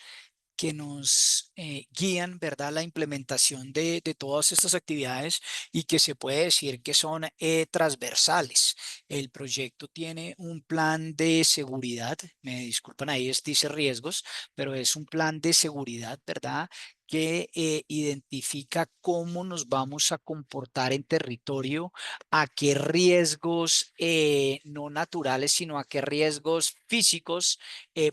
guían, ¿verdad?, la implementación de todas estas actividades y que se puede decir que son transversales. El proyecto tiene un plan de seguridad, me disculpan ahí, dice riesgos, pero es un plan de seguridad, ¿verdad?, que identifica cómo nos vamos a comportar en territorio, a qué riesgos no naturales, sino a qué riesgos físicos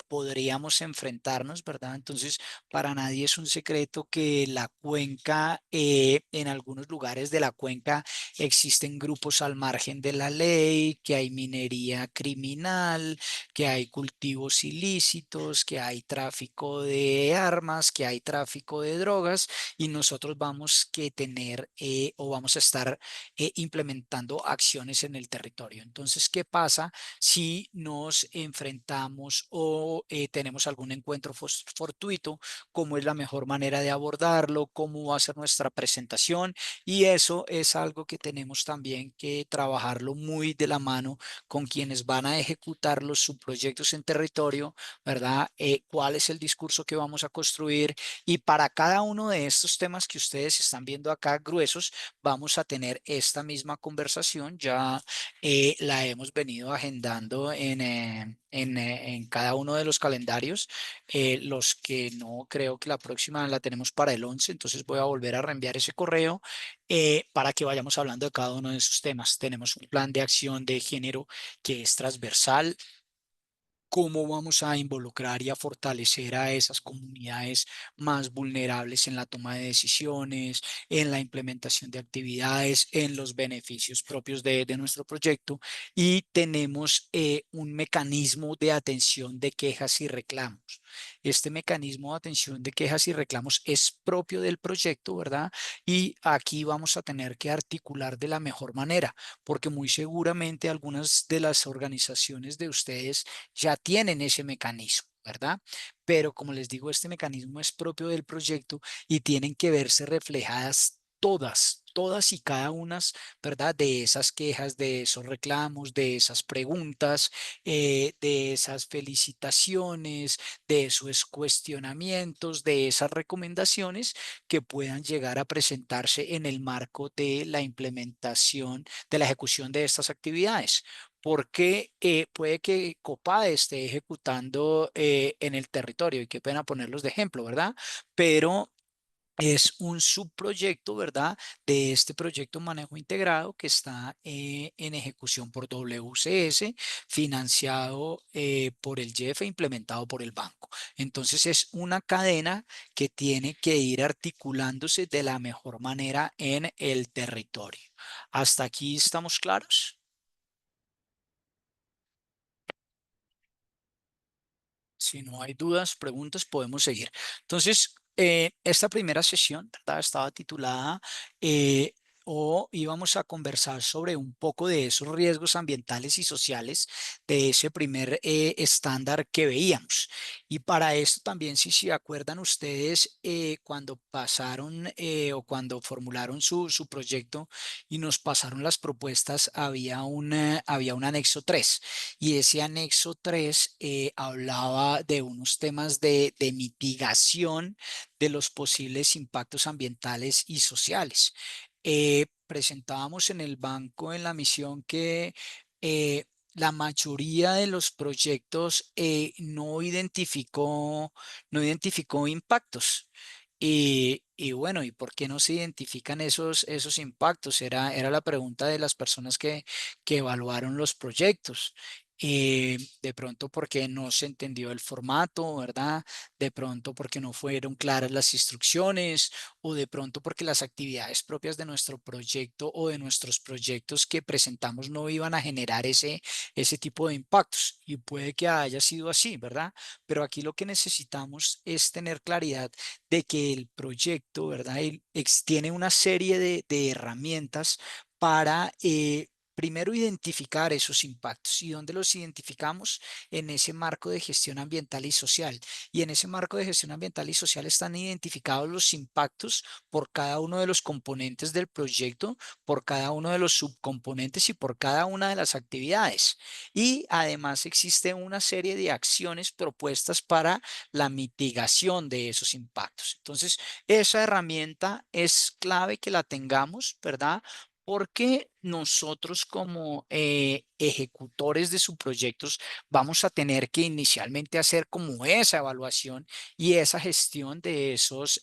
podríamos enfrentarnos, ¿verdad? Entonces, para nadie es un secreto que la cuenca, en algunos lugares de la cuenca existen grupos al margen de la ley, que hay minería criminal, que hay cultivos ilícitos, que hay tráfico de armas, que hay tráfico de drogas y nosotros vamos que tener o vamos a estar implementando acciones en el territorio. Entonces, ¿qué pasa si nos enfrentamos o tenemos algún encuentro fortuito? ¿Cómo es la mejor manera de abordarlo? ¿Cómo va a ser nuestra presentación? Y eso es algo que tenemos también que trabajarlo muy de la mano con quienes van a ejecutar los subproyectos en territorio, ¿verdad? ¿Cuál es el discurso que vamos a construir? Y para cada uno de estos temas que ustedes están viendo acá gruesos, vamos a tener esta misma conversación. Ya la hemos venido agendando en cada uno de los calendarios. Los que no, creo que la próxima la tenemos para el 11, entonces voy a volver a reenviar ese correo para que vayamos hablando de cada uno de esos temas. Tenemos un plan de acción de género que es transversal. ¿Cómo vamos a involucrar y a fortalecer a esas comunidades más vulnerables en la toma de decisiones, en la implementación de actividades, en los beneficios propios de nuestro proyecto? Y tenemos un mecanismo de atención de quejas y reclamos. Este mecanismo de atención de quejas y reclamos es propio del proyecto, ¿verdad? Y aquí vamos a tener que articular de la mejor manera, porque muy seguramente algunas de las organizaciones de ustedes ya tienen ese mecanismo, ¿verdad? Pero como les digo, este mecanismo es propio del proyecto y tienen que verse reflejadas todas y cada una, ¿verdad? De esas quejas, de esos reclamos, de esas preguntas, de esas felicitaciones, de esos cuestionamientos, de esas recomendaciones que puedan llegar a presentarse en el marco de la implementación, de la ejecución de estas actividades. Porque puede que COPADE esté ejecutando en el territorio, y qué pena ponerlos de ejemplo, ¿verdad? Pero es un subproyecto, ¿verdad? De este proyecto Manejo Integrado que está en ejecución por WCS, financiado por el YEF e implementado por el banco. Entonces es una cadena que tiene que ir articulándose de la mejor manera en el territorio. ¿Hasta aquí estamos claros? Si no hay dudas, preguntas, podemos seguir. Entonces, esta primera sesión, ¿verdad? Estaba titulada o íbamos a conversar sobre un poco de esos riesgos ambientales y sociales de ese primer estándar que veíamos. Y para esto también, si se acuerdan ustedes, cuando pasaron o cuando formularon su proyecto y nos pasaron las propuestas, había un anexo 3 y ese anexo 3 hablaba de unos temas de mitigación de los posibles impactos ambientales y sociales. Presentábamos en el banco en la misión que la mayoría de los proyectos no identificó impactos. Y bueno, ¿y por qué no se identifican esos impactos? Era la pregunta de las personas que evaluaron los proyectos. De pronto porque no se entendió el formato, ¿verdad? De pronto porque no fueron claras las instrucciones o de pronto porque las actividades propias de nuestro proyecto o de nuestros proyectos que presentamos no iban a generar ese tipo de impactos. Y puede que haya sido así, ¿verdad? Pero aquí lo que necesitamos es tener claridad de que el proyecto, ¿verdad? Tiene una serie de herramientas para primero identificar esos impactos. ¿Y dónde los identificamos? En ese marco de gestión ambiental y social. Y en ese marco de gestión ambiental y social están identificados los impactos por cada uno de los componentes del proyecto, por cada uno de los subcomponentes y por cada una de las actividades. Y además existe una serie de acciones propuestas para la mitigación de esos impactos. Entonces, esa herramienta es clave que la tengamos, ¿verdad? Porque nosotros como ejecutores de sus proyectos vamos a tener que inicialmente hacer como esa evaluación y esa gestión de esos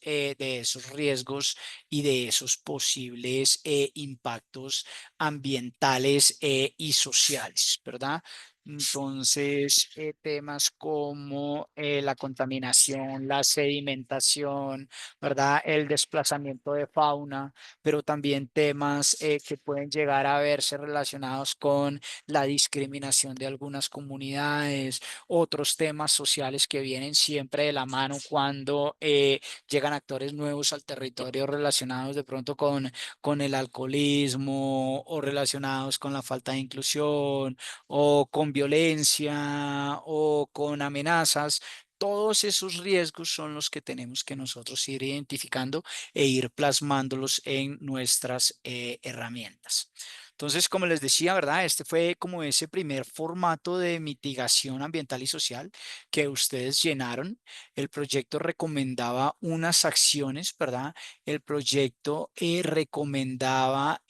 riesgos y de esos posibles impactos ambientales y sociales, ¿verdad? Entonces, temas como la contaminación, la sedimentación, ¿verdad? El desplazamiento de fauna, pero también temas que pueden llegar a verse relacionados con la discriminación de algunas comunidades, otros temas sociales que vienen siempre de la mano cuando llegan actores nuevos al territorio relacionados de pronto con el alcoholismo o relacionados con la falta de inclusión o con violencia o con amenazas. Todos esos riesgos son los que tenemos que nosotros ir identificando e ir plasmándolos en nuestras herramientas. Entonces, como les decía, ¿verdad? Este fue como ese primer formato de mitigación ambiental y social que ustedes llenaron. El proyecto recomendaba unas acciones, ¿verdad? El proyecto recomendaba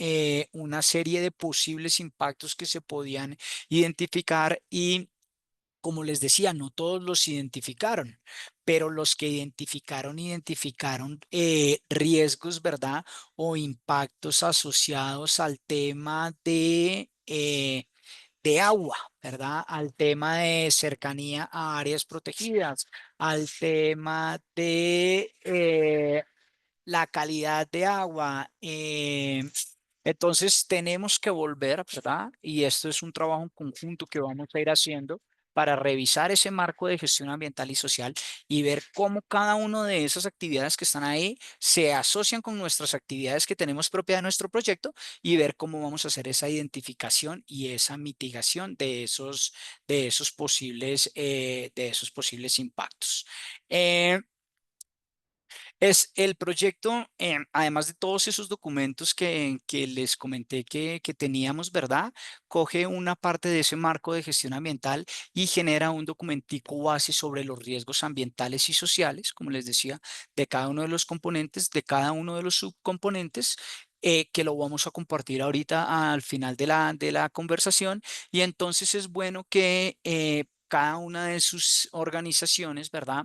una serie de posibles impactos que se podían identificar y como les decía, no todos los identificaron, pero los que identificaron riesgos, ¿verdad? O impactos asociados al tema de agua, ¿verdad? Al tema de cercanía a áreas protegidas, al tema de la calidad de agua. Entonces tenemos que volver, ¿verdad? Y esto es un trabajo en conjunto que vamos a ir haciendo para revisar ese marco de gestión ambiental y social y ver cómo cada una de esas actividades que están ahí se asocian con nuestras actividades que tenemos propia de nuestro proyecto y ver cómo vamos a hacer esa identificación y esa mitigación de esos posibles impactos. Es el proyecto, además de todos esos documentos que les comenté que teníamos, ¿verdad? Coge una parte de ese marco de gestión ambiental y genera un documentico base sobre los riesgos ambientales y sociales, como les decía, de cada uno de los componentes, de cada uno de los subcomponentes. Que lo vamos a compartir ahorita al final de la conversación. Y entonces es bueno que cada una de sus organizaciones, ¿verdad?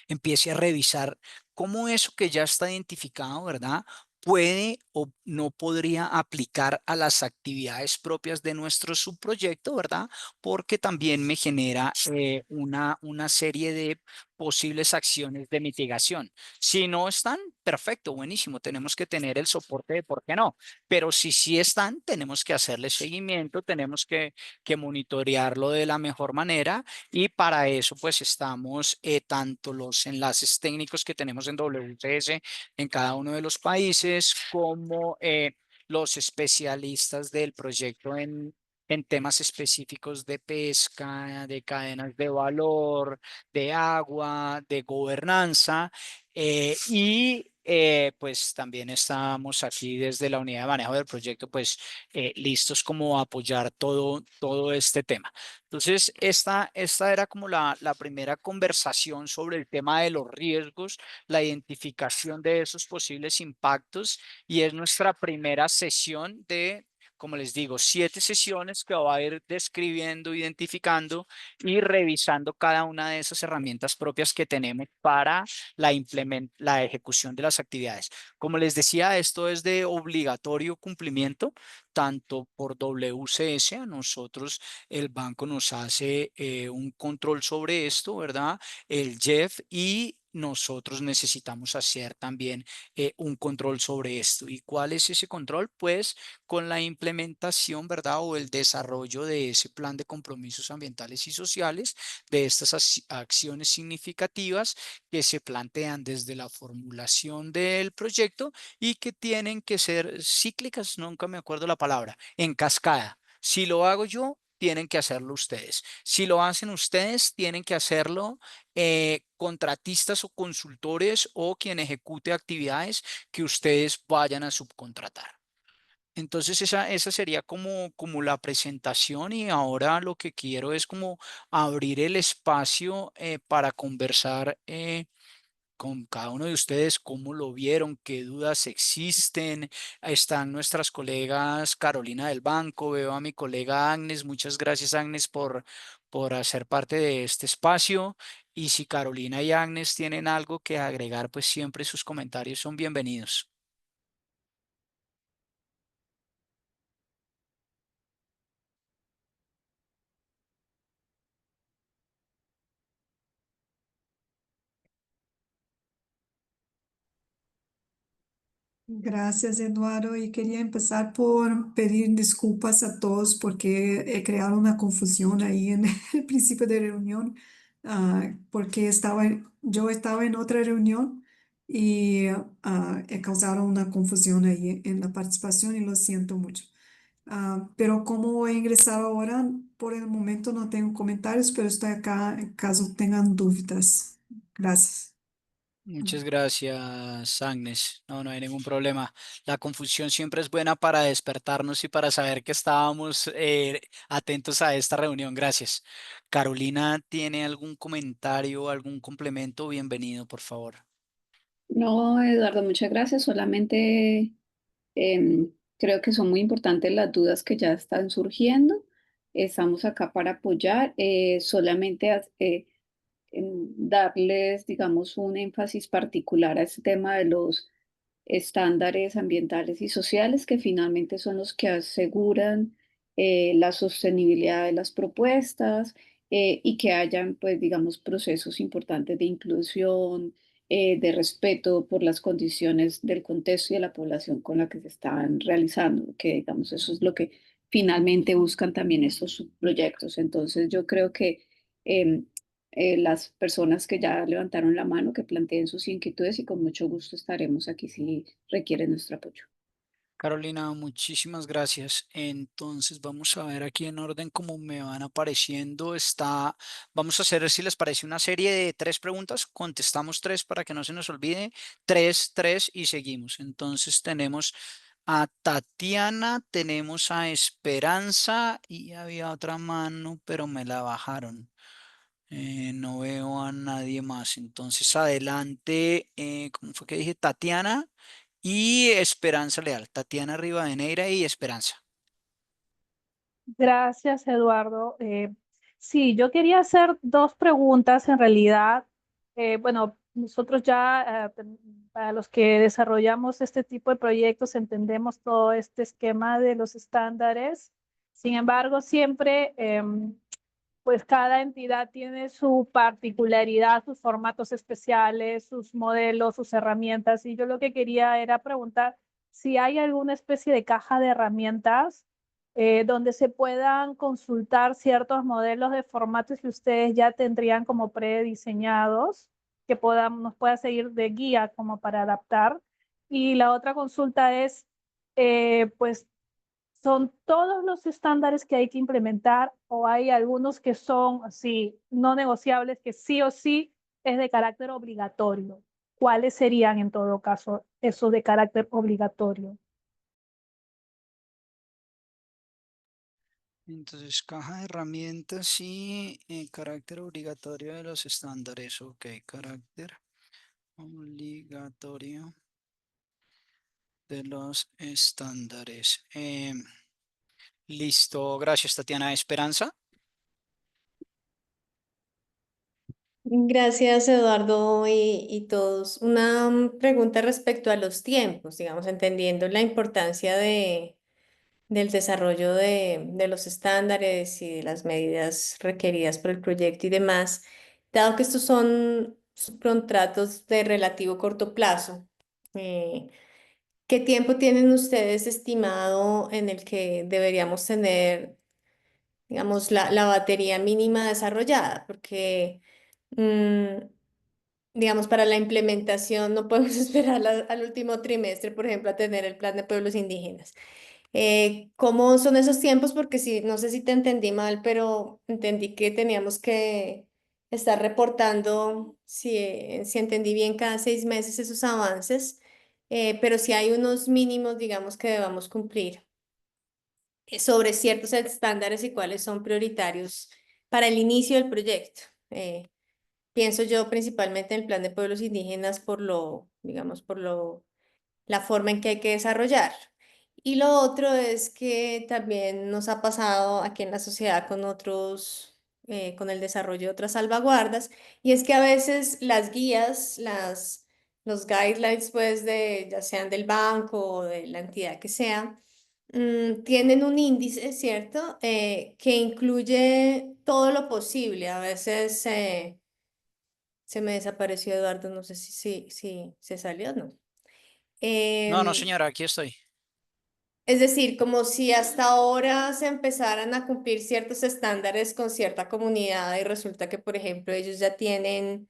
Empiece a revisar cómo eso que ya está identificado, ¿verdad? Puede o no podría aplicar a las actividades propias de nuestro subproyecto, ¿verdad? Porque también me genera una serie de posibles acciones de mitigación. Si no están, perfecto, buenísimo, tenemos que tener el soporte de por qué no, pero si sí están, tenemos que hacerle seguimiento, tenemos que monitorearlo de la mejor manera y para eso, pues estamos tanto los enlaces técnicos que tenemos en WCS en cada uno de los países, como los especialistas del proyecto en temas específicos de pesca, de cadenas de valor, de agua, de gobernanza. Pues también estamos aquí desde la unidad de manejo del proyecto, pues listos como a apoyar todo este tema. Entonces, esta era como la primera conversación sobre el tema de los riesgos, la identificación de esos posibles impactos y es nuestra primera sesión de, como les digo, 7 sesiones que va a ir describiendo, identificando y revisando cada una de esas herramientas propias que tenemos para la ejecución de las actividades. Como les decía, esto es de obligatorio cumplimiento, tanto por WCS, a nosotros el banco nos hace un control sobre esto, ¿verdad? El JEF y nosotros necesitamos hacer también un control sobre esto. ¿Y cuál es ese control? Pues con la implementación, ¿verdad? O el desarrollo de ese plan de compromisos ambientales y sociales, de estas acciones significativas que se plantean desde la formulación del proyecto y que tienen que ser cíclicas, nunca me acuerdo la palabra, en cascada. Si lo hago yo, tienen que hacerlo ustedes. Si lo hacen ustedes, tienen que hacerlo contratistas o consultores o quien ejecute actividades que ustedes vayan a subcontratar. Entonces esa sería como la presentación y ahora lo que quiero es como abrir el espacio para conversar con cada uno de ustedes, cómo lo vieron, qué dudas existen. Ahí están nuestras colegas Carolina del banco, veo a mi colega Agnes, muchas gracias Agnes por hacer parte de este espacio. Y si Carolina y Agnes tienen algo que agregar, pues siempre sus comentarios son bienvenidos. Gracias, Eduardo. Y quería empezar por pedir disculpas a todos porque he creado una confusión ahí en el principio de reunión, porque yo estaba en otra reunión y he causado una confusión ahí en la participación y lo siento mucho. Pero como he ingresado ahora, por el momento no tengo comentarios, pero estoy acá en caso tengan dudas. Gracias. Muchas gracias, Agnes. No hay ningún problema. La confusión siempre es buena para despertarnos y para saber que estábamos atentos a esta reunión. Gracias. Carolina, ¿tiene algún comentario, algún complemento? Bienvenido, por favor. No, Eduardo, muchas gracias. Solamente creo que son muy importantes las dudas que ya están surgiendo. Estamos acá para apoyar. Darles, digamos, un énfasis particular a este tema de los estándares ambientales y sociales, que finalmente son los que aseguran la sostenibilidad de las propuestas y que hayan, pues, digamos, procesos importantes de inclusión, de respeto por las condiciones del contexto y de la población con la que se están realizando, que, digamos, eso es lo que finalmente buscan también estos proyectos. Entonces, yo creo que em, las personas que ya levantaron la mano, que planteen sus inquietudes y con mucho gusto estaremos aquí si requieren nuestro apoyo. Carolina, muchísimas gracias. Entonces vamos a ver aquí en orden cómo me van apareciendo. Vamos a hacer, si les parece, una serie de 3 preguntas. Contestamos 3 para que no se nos olvide. 3, 3 y seguimos. Entonces tenemos a Tatiana, tenemos a Esperanza y había otra mano, pero me la bajaron. No veo a nadie más. Entonces adelante, ¿cómo fue que dije? Tatiana y Esperanza Leal. Tatiana Rivadeneira y Esperanza. Gracias, Eduardo. Sí, yo quería hacer 2 preguntas en realidad. Bueno, nosotros ya, para los que desarrollamos este tipo de proyectos, entendemos todo este esquema de los estándares. Sin embargo, siempre, pues cada entidad tiene su particularidad, sus formatos especiales, sus modelos, sus herramientas. Y yo lo que quería era preguntar si hay alguna especie de caja de herramientas donde se puedan consultar ciertos modelos de formatos que ustedes ya tendrían como prediseñados, que nos pueda seguir de guía como para adaptar. Y la otra consulta es, pues, ¿son todos los estándares que hay que implementar o hay algunos que son así no negociables, que sí o sí es de carácter obligatorio? ¿Cuáles serían en todo caso esos de carácter obligatorio? Entonces, caja de herramientas y carácter obligatorio de los estándares. Ok, carácter obligatorio de los estándares. Listo, gracias, Tatiana. Esperanza. Gracias, Eduardo y todos. Una pregunta respecto a los tiempos, digamos, entendiendo la importancia del desarrollo de los estándares y de las medidas requeridas por el proyecto y demás, dado que estos son contratos de relativo corto plazo. ¿Qué tiempo tienen ustedes estimado en el que deberíamos tener, digamos, la batería mínima desarrollada? Porque, digamos, para la implementación no podemos esperar al último trimestre, por ejemplo, a tener el plan de pueblos indígenas. ¿Cómo son esos tiempos? Porque sí, no sé si te entendí mal, pero entendí que teníamos que estar reportando, si entendí bien, cada 6 meses esos avances, pero si hay unos mínimos, digamos, que debamos cumplir sobre ciertos estándares y cuáles son prioritarios para el inicio del proyecto. Pienso yo principalmente en el plan de pueblos indígenas digamos, la forma en que hay que desarrollar. Y lo otro es que también nos ha pasado aquí en la sociedad con con el desarrollo de otras salvaguardas, y es que a veces las guías, los guidelines, pues, ya sean del banco o de la entidad que sea, tienen un índice, ¿cierto? Que incluye todo lo posible. A veces se me desapareció Eduardo, no sé si se salió o no. No, no, Em, señora, aquí estoy. Es decir, como si hasta ahora se empezaran a cumplir ciertos estándares con cierta comunidad y resulta que, por ejemplo, ellos ya tienen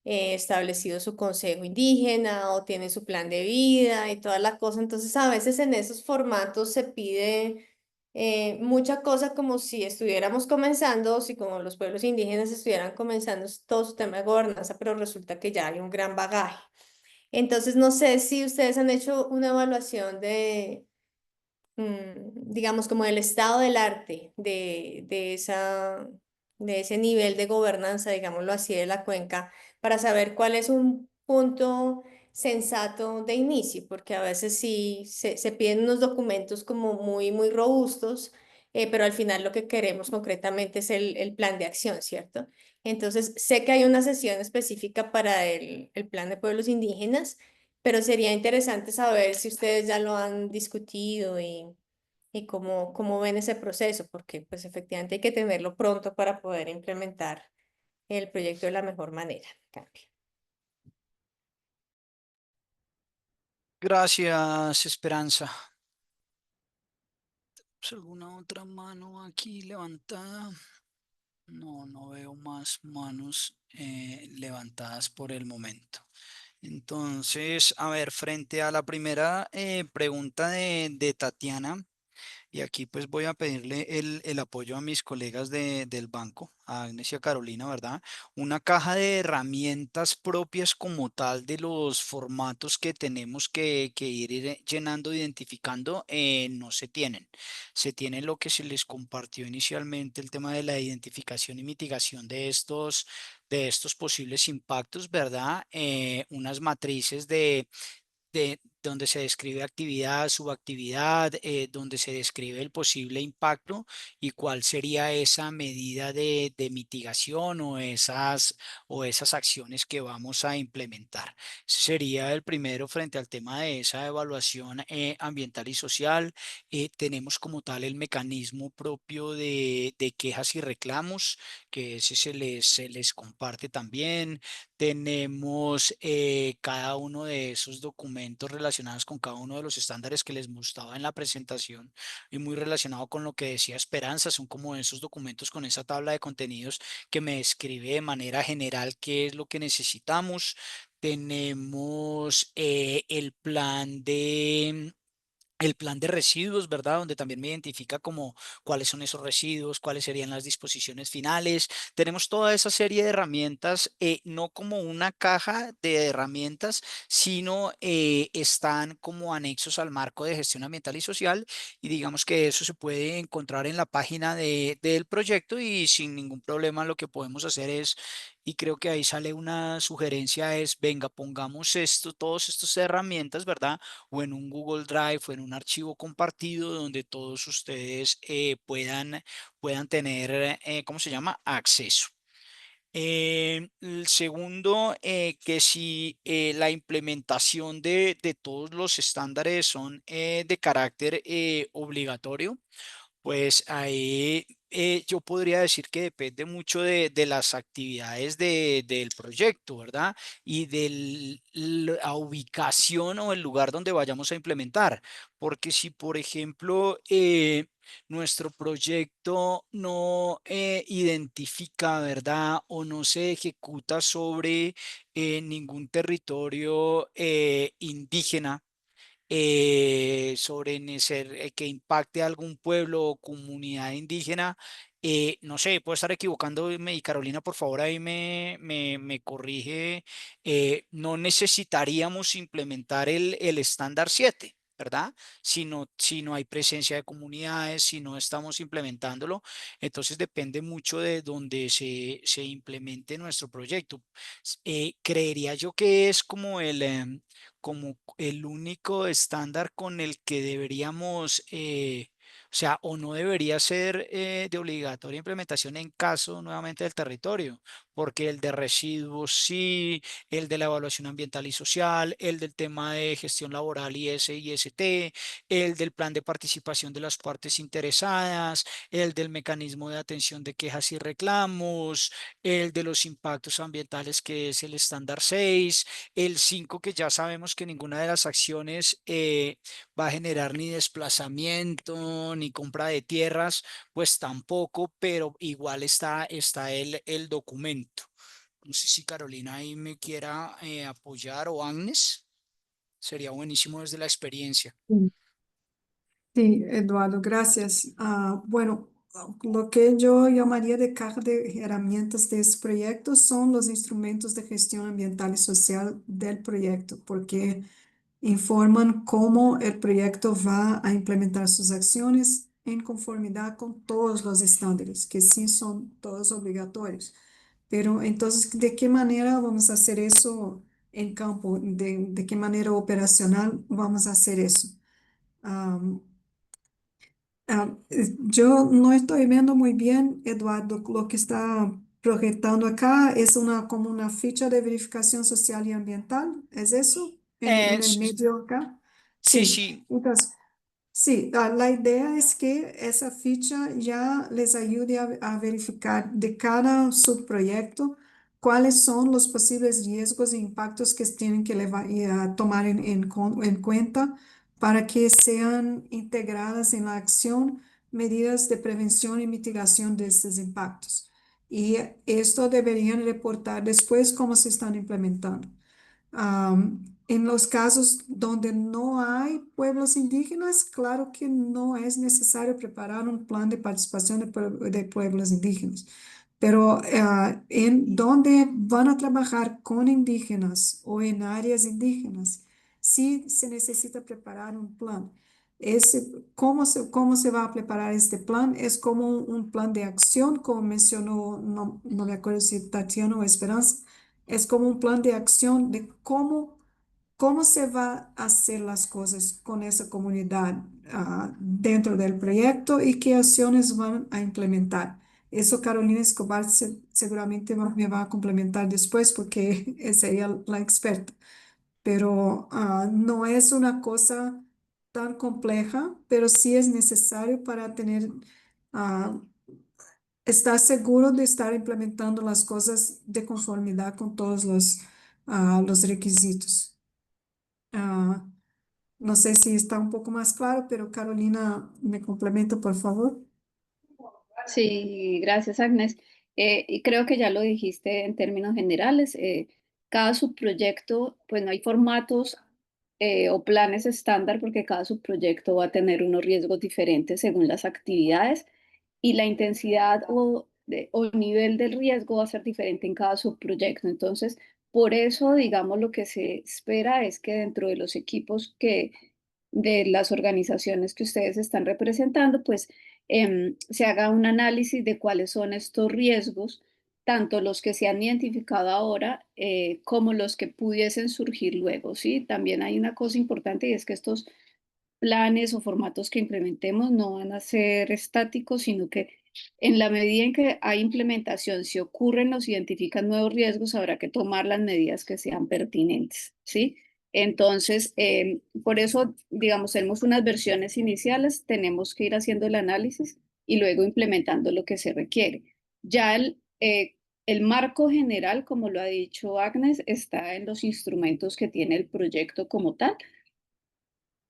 establecido su consejo indígena o tienen su plan de vida y toda la cosa. Entonces, a veces en esos formatos se pide mucha cosa como si estuviéramos comenzando, o si como los pueblos indígenas estuvieran comenzando todo su tema de gobernanza, pero resulta que ya hay un gran bagaje. Entonces, no sé si ustedes han hecho una evaluación digamos, como el estado del arte de ese nivel de gobernanza, digámoslo así, de la cuenca, para saber cuál es un punto sensato de inicio, porque a veces sí se piden unos documentos como muy robustos, pero al final lo que queremos concretamente es el plan de acción, ¿cierto? Entonces, sé que hay una sesión específica para el plan de pueblos indígenas, pero sería interesante saber si ustedes ya lo han discutido y cómo ven ese proceso, porque pues efectivamente hay que tenerlo pronto para poder implementar el proyecto de la mejor manera. Gracias, Esperanza. ¿Alguna otra mano aquí levantada? No, no veo más manos levantadas por el momento. Entonces, a ver, frente a la primera pregunta de Tatiana, y aquí pues voy a pedirle el apoyo a mis colegas del banco, a Agnes y a Carolina, ¿verdad? Una caja de herramientas propias como tal de los formatos que tenemos que ir llenando, identificando, no se tienen. Se tiene lo que se les compartió inicialmente, el tema de la identificación y mitigación de estos posibles impactos, ¿verdad? Unas matrices de donde se describe actividad, subactividad, donde se describe el posible impacto y cuál sería esa medida de mitigación o esas acciones que vamos a implementar. Ese sería el primero frente al tema de esa evaluación ambiental y social. Tenemos como tal el mecanismo propio de quejas y reclamos, que ese se les comparte también. Tenemos cada uno de esos documentos relacionados con cada uno de los estándares que les mostraba en la presentación y muy relacionado con lo que decía Esperanza. Son como esos documentos con esa tabla de contenidos que me describe de manera general qué es lo que necesitamos. Tenemos el plan de residuos, ¿verdad? Donde también me identifica como cuáles son esos residuos, cuáles serían las disposiciones finales. Tenemos toda esa serie de herramientas, no como una caja de herramientas, sino están como anexos al marco de gestión ambiental y social. Y digamos que eso se puede encontrar en la página del proyecto y sin ningún problema lo que podemos hacer es, y creo que ahí sale una sugerencia, es, venga, pongamos esto, todas estas herramientas, ¿verdad? O en un Google Drive o en un archivo compartido donde todos ustedes puedan tener, ¿cómo se llama? Acceso. El segundo, que si la implementación de todos los estándares son de carácter obligatorio, pues ahí yo podría decir que depende mucho de las actividades del proyecto, ¿verdad? Y de la ubicación o el lugar donde vayamos a implementar. Porque si, por ejemplo, nuestro proyecto no identifica, ¿verdad? O no se ejecuta sobre ningún territorio indígena, sobre que impacte a algún pueblo o comunidad indígena. No sé, puedo estar equivocándome y Carolina, por favor, ahí me corrige. No necesitaríamos implementar el estándar 7, ¿verdad? Si no hay presencia de comunidades, si no estamos implementándolo, entonces depende mucho de donde se implemente nuestro proyecto. Creería yo que es como el único estándar con el que deberíamos, o sea, o no debería ser de obligatoria implementación en caso nuevamente del territorio, porque el de residuos sí, el de la evaluación ambiental y social, el del tema de gestión laboral y ST, el del plan de participación de las partes interesadas, el del mecanismo de atención de quejas y reclamos, el de los impactos ambientales que es el estándar 6, el 5 que ya sabemos que ninguna de las acciones va a generar ni desplazamiento ni compra de tierras, pues tampoco, pero igual está el documento. No sé si Carolina ahí me quiera apoyar o Agnes, sería buenísimo desde la experiencia. Sí, sí, Eduardo, gracias. Bueno, lo que yo llamaría de caja de herramientas de este proyecto son los instrumentos de gestión ambiental y social del proyecto, porque informan cómo el proyecto va a implementar sus acciones en conformidad con todos los estándares, que sí son todos obligatorios. Pero entonces, ¿de qué manera vamos a hacer eso en campo? ¿De qué manera operacional vamos a hacer eso? Am, yo no estoy viendo muy bien, Eduardo, lo que está proyectando acá es como una ficha de verificación social y ambiental, ¿es eso? En el S- medio acá. Sí, Sí, sí. entonces, sí, la idea es que esa ficha ya les ayude a verificar de cada subproyecto cuáles son los posibles riesgos e impactos que tienen que tomar en cuenta para que sean integradas en la acción medidas de prevención y mitigación de estos impactos. Y esto deberían reportar después cómo se están implementando. En los casos donde no hay pueblos indígenas, claro que no es necesario preparar un plan de participación de pueblos indígenas. Pero en donde van a trabajar con indígenas o en áreas indígenas, sí se necesita preparar un plan. ¿Cómo se va a preparar este plan? Es como un plan de acción, como mencionó, no me acuerdo si Tatiana o Esperanza, es como un plan de acción de cómo se va a hacer las cosas con esa comunidad dentro del proyecto y qué acciones van a implementar. Eso Carolina Escobar seguramente me va a complementar después porque sería la experta. Pero no es una cosa tan compleja, pero sí es necesario para ah, estar seguro de estar implementando las cosas de conformidad con todos los requisitos. Ah, no sé si está un poco más claro, pero Carolina, me complementa, por favor. Sí, gracias, Agnes. Y creo que ya lo dijiste en términos generales. Cada subproyecto, pues no hay formatos o planes estándar porque cada subproyecto va a tener unos riesgos diferentes según las actividades y la intensidad o nivel del riesgo va a ser diferente en cada subproyecto. Entonces, por eso, digamos, lo que se espera es que dentro de los equipos de las organizaciones que ustedes están representando, pues se haga un análisis de cuáles son estos riesgos, tanto los que se han identificado ahora como los que pudiesen surgir luego, ¿sí? También hay una cosa importante y es que estos planes o formatos que implementemos no van a ser estáticos, sino que en la medida en que hay implementación, si ocurren o se identifican nuevos riesgos, habrá que tomar las medidas que sean pertinentes, ¿sí? Entonces, por eso, digamos, tenemos unas versiones iniciales, tenemos que ir haciendo el análisis y luego implementando lo que se requiere. Ya el marco general, como lo ha dicho Agnes, está en los instrumentos que tiene el proyecto como tal.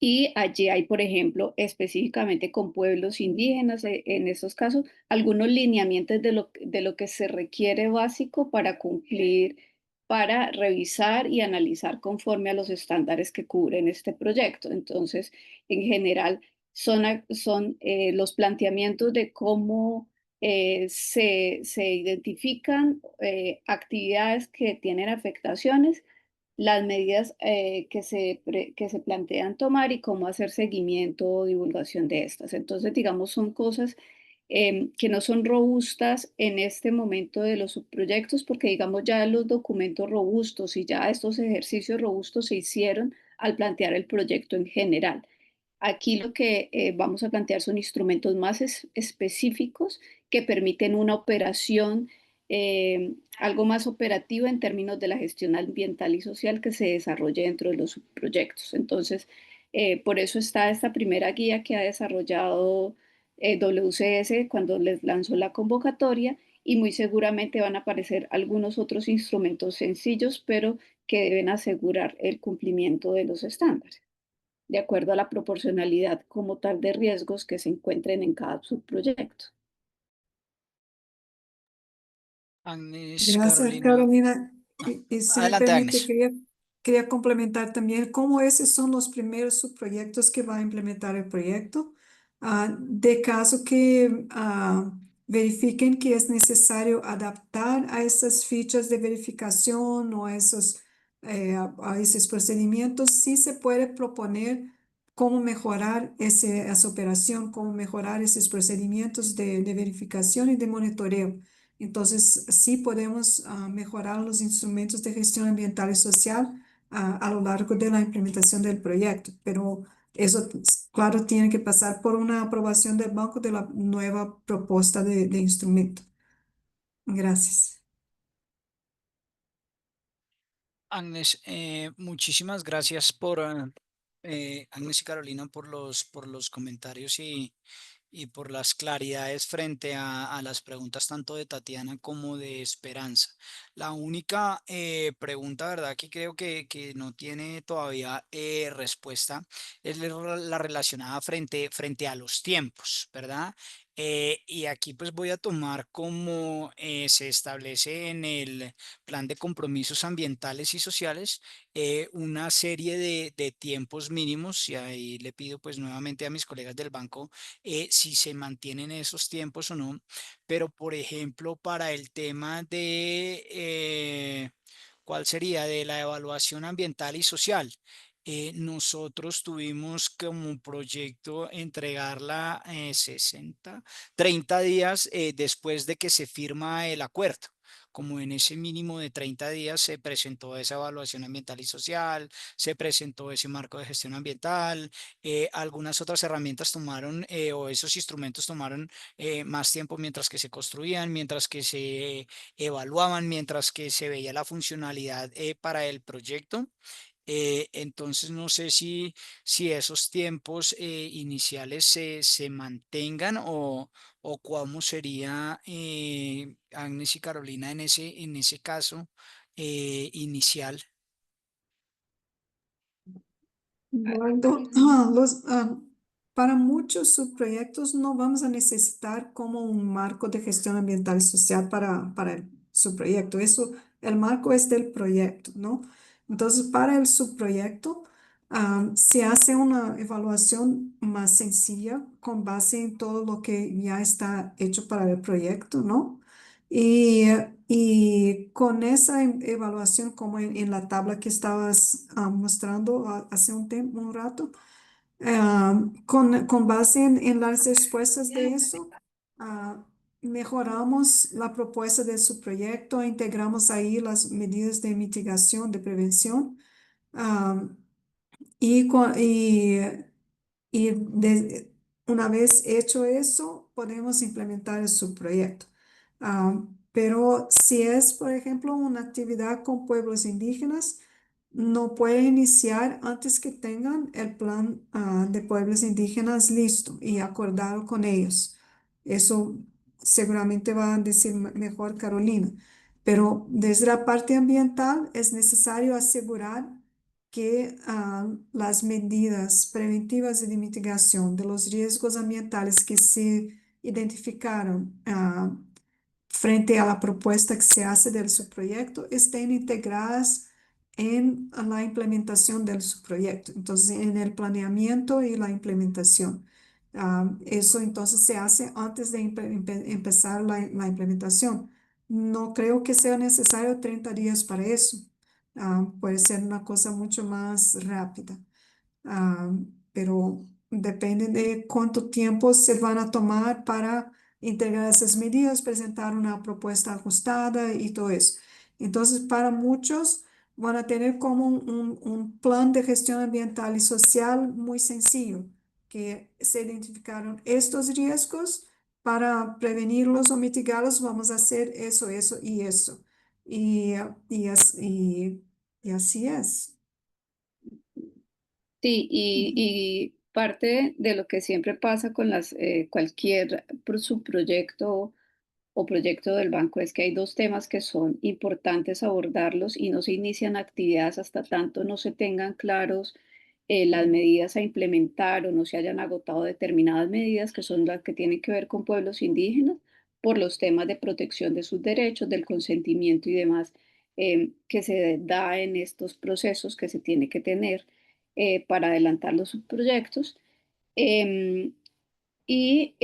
Y allí hay, por ejemplo, específicamente con pueblos indígenas, en estos casos, algunos lineamientos de lo que se requiere básico para cumplir, para revisar y analizar conforme a los estándares que cubren este proyecto. Entonces, en general, son los planteamientos de cómo se identifican actividades que tienen afectaciones, las medidas que se plantean tomar y cómo hacer seguimiento o divulgación de estas. Entonces, digamos, son cosas que no son robustas en este momento de los subproyectos, porque digamos ya los documentos robustos y ya estos ejercicios robustos se hicieron al plantear el proyecto en general. Aquí lo que vamos a plantear son instrumentos más específicos que permiten una operación, algo más operativo en términos de la gestión ambiental y social que se desarrolle dentro de los subproyectos. Entonces, por eso está esta primera guía que ha desarrollado WCS cuando les lanzó la convocatoria y muy seguramente van a aparecer algunos otros instrumentos sencillos, pero que deben asegurar el cumplimiento de los estándares de acuerdo a la proporcionalidad como tal de riesgos que se encuentren en cada subproyecto. Agnes, Gracias, Carolina. Carolina. Y si me Adelante, permite, Agnes. quería complementar también cómo esos son los primeros subproyectos que va a implementar el proyecto. De caso que verifiquen que es necesario adaptar a esas fichas de verificación o a esos procedimientos, sí se puede proponer cómo mejorar esa operación, cómo mejorar esos procedimientos de verificación y de monitoreo. Entonces, sí podemos mejorar los instrumentos de gestión ambiental y social a lo largo de la implementación del proyecto, pero eso, claro, tiene que pasar por una aprobación del banco de la nueva propuesta de instrumento. Gracias. Agnes, muchísimas gracias Agnes y Carolina por los comentarios y por las claridades frente a las preguntas tanto de Tatiana como de Esperanza. La única pregunta, ¿verdad?, que creo que no tiene todavía respuesta es la relacionada frente a los tiempos, ¿verdad? Y aquí pues voy a tomar como se establece en el plan de compromisos ambientales y sociales una serie de tiempos mínimos y ahí le pido pues nuevamente a mis colegas del banco si se mantienen esos tiempos o no. Pero por ejemplo para el tema de... ¿cuál sería? De la evaluación ambiental y social. Nosotros tuvimos como un proyecto entregarla 60, 30 días después de que se firma el acuerdo. Como en ese mínimo de 30 días se presentó esa evaluación ambiental y social, se presentó ese marco de gestión ambiental, algunas otras herramientas tomaron o esos instrumentos tomaron más tiempo mientras que se construían, mientras que se evaluaban, mientras que se veía la funcionalidad para el proyecto. Entonces no sé si esos tiempos iniciales se mantengan o cómo sería Agnes y Carolina en ese caso inicial. Eduardo, para muchos subproyectos no vamos a necesitar como un marco de gestión ambiental y social para su proyecto. Eso, el marco es del proyecto, ¿no? Entonces, para el subproyecto, se hace una evaluación más sencilla con base en todo lo que ya está hecho para el proyecto, ¿no? Y con esa evaluación, como en la tabla que estabas mostrando hace un rato, con base en las respuestas de eso, ah, mejoramos la propuesta de su proyecto, integramos ahí las medidas de mitigación, de prevención, ah, y, una vez hecho eso, podemos implementar el subproyecto. Pero si es, por ejemplo, una actividad con pueblos indígenas, no puede iniciar antes que tengan el plan de pueblos indígenas listo y acordado con ellos. Eso seguramente va a decir mejor Carolina. Pero desde la parte ambiental es necesario asegurar que las medidas preventivas y de mitigación de los riesgos ambientales que se identificaron frente a la propuesta que se hace del subproyecto estén integradas en la implementación del subproyecto, entonces en el planeamiento y la implementación. Eso entonces se hace antes de empezar la implementación. No creo que sea necesario 30 días para eso. Puede ser una cosa mucho más rápida. Ah, pero depende de cuánto tiempo se van a tomar para integrar esas medidas, presentar una propuesta ajustada y todo eso. Entonces, para muchos van a tener como un plan de gestión ambiental y social muy sencillo, que se identificaron estos riesgos para prevenirlos o mitigarlos, vamos a hacer eso, eso y eso. Y así es. Sí, y parte de lo que siempre pasa con cualquier subproyecto o proyecto del banco es que hay dos temas que son importantes abordarlos y no se inician actividades hasta tanto no se tengan claros las medidas a implementar o no se hayan agotado determinadas medidas que son las que tienen que ver con pueblos indígenas por los temas de protección de sus derechos, del consentimiento y demás que se da en estos procesos que se tiene que tener para adelantar los subproyectos. Em, y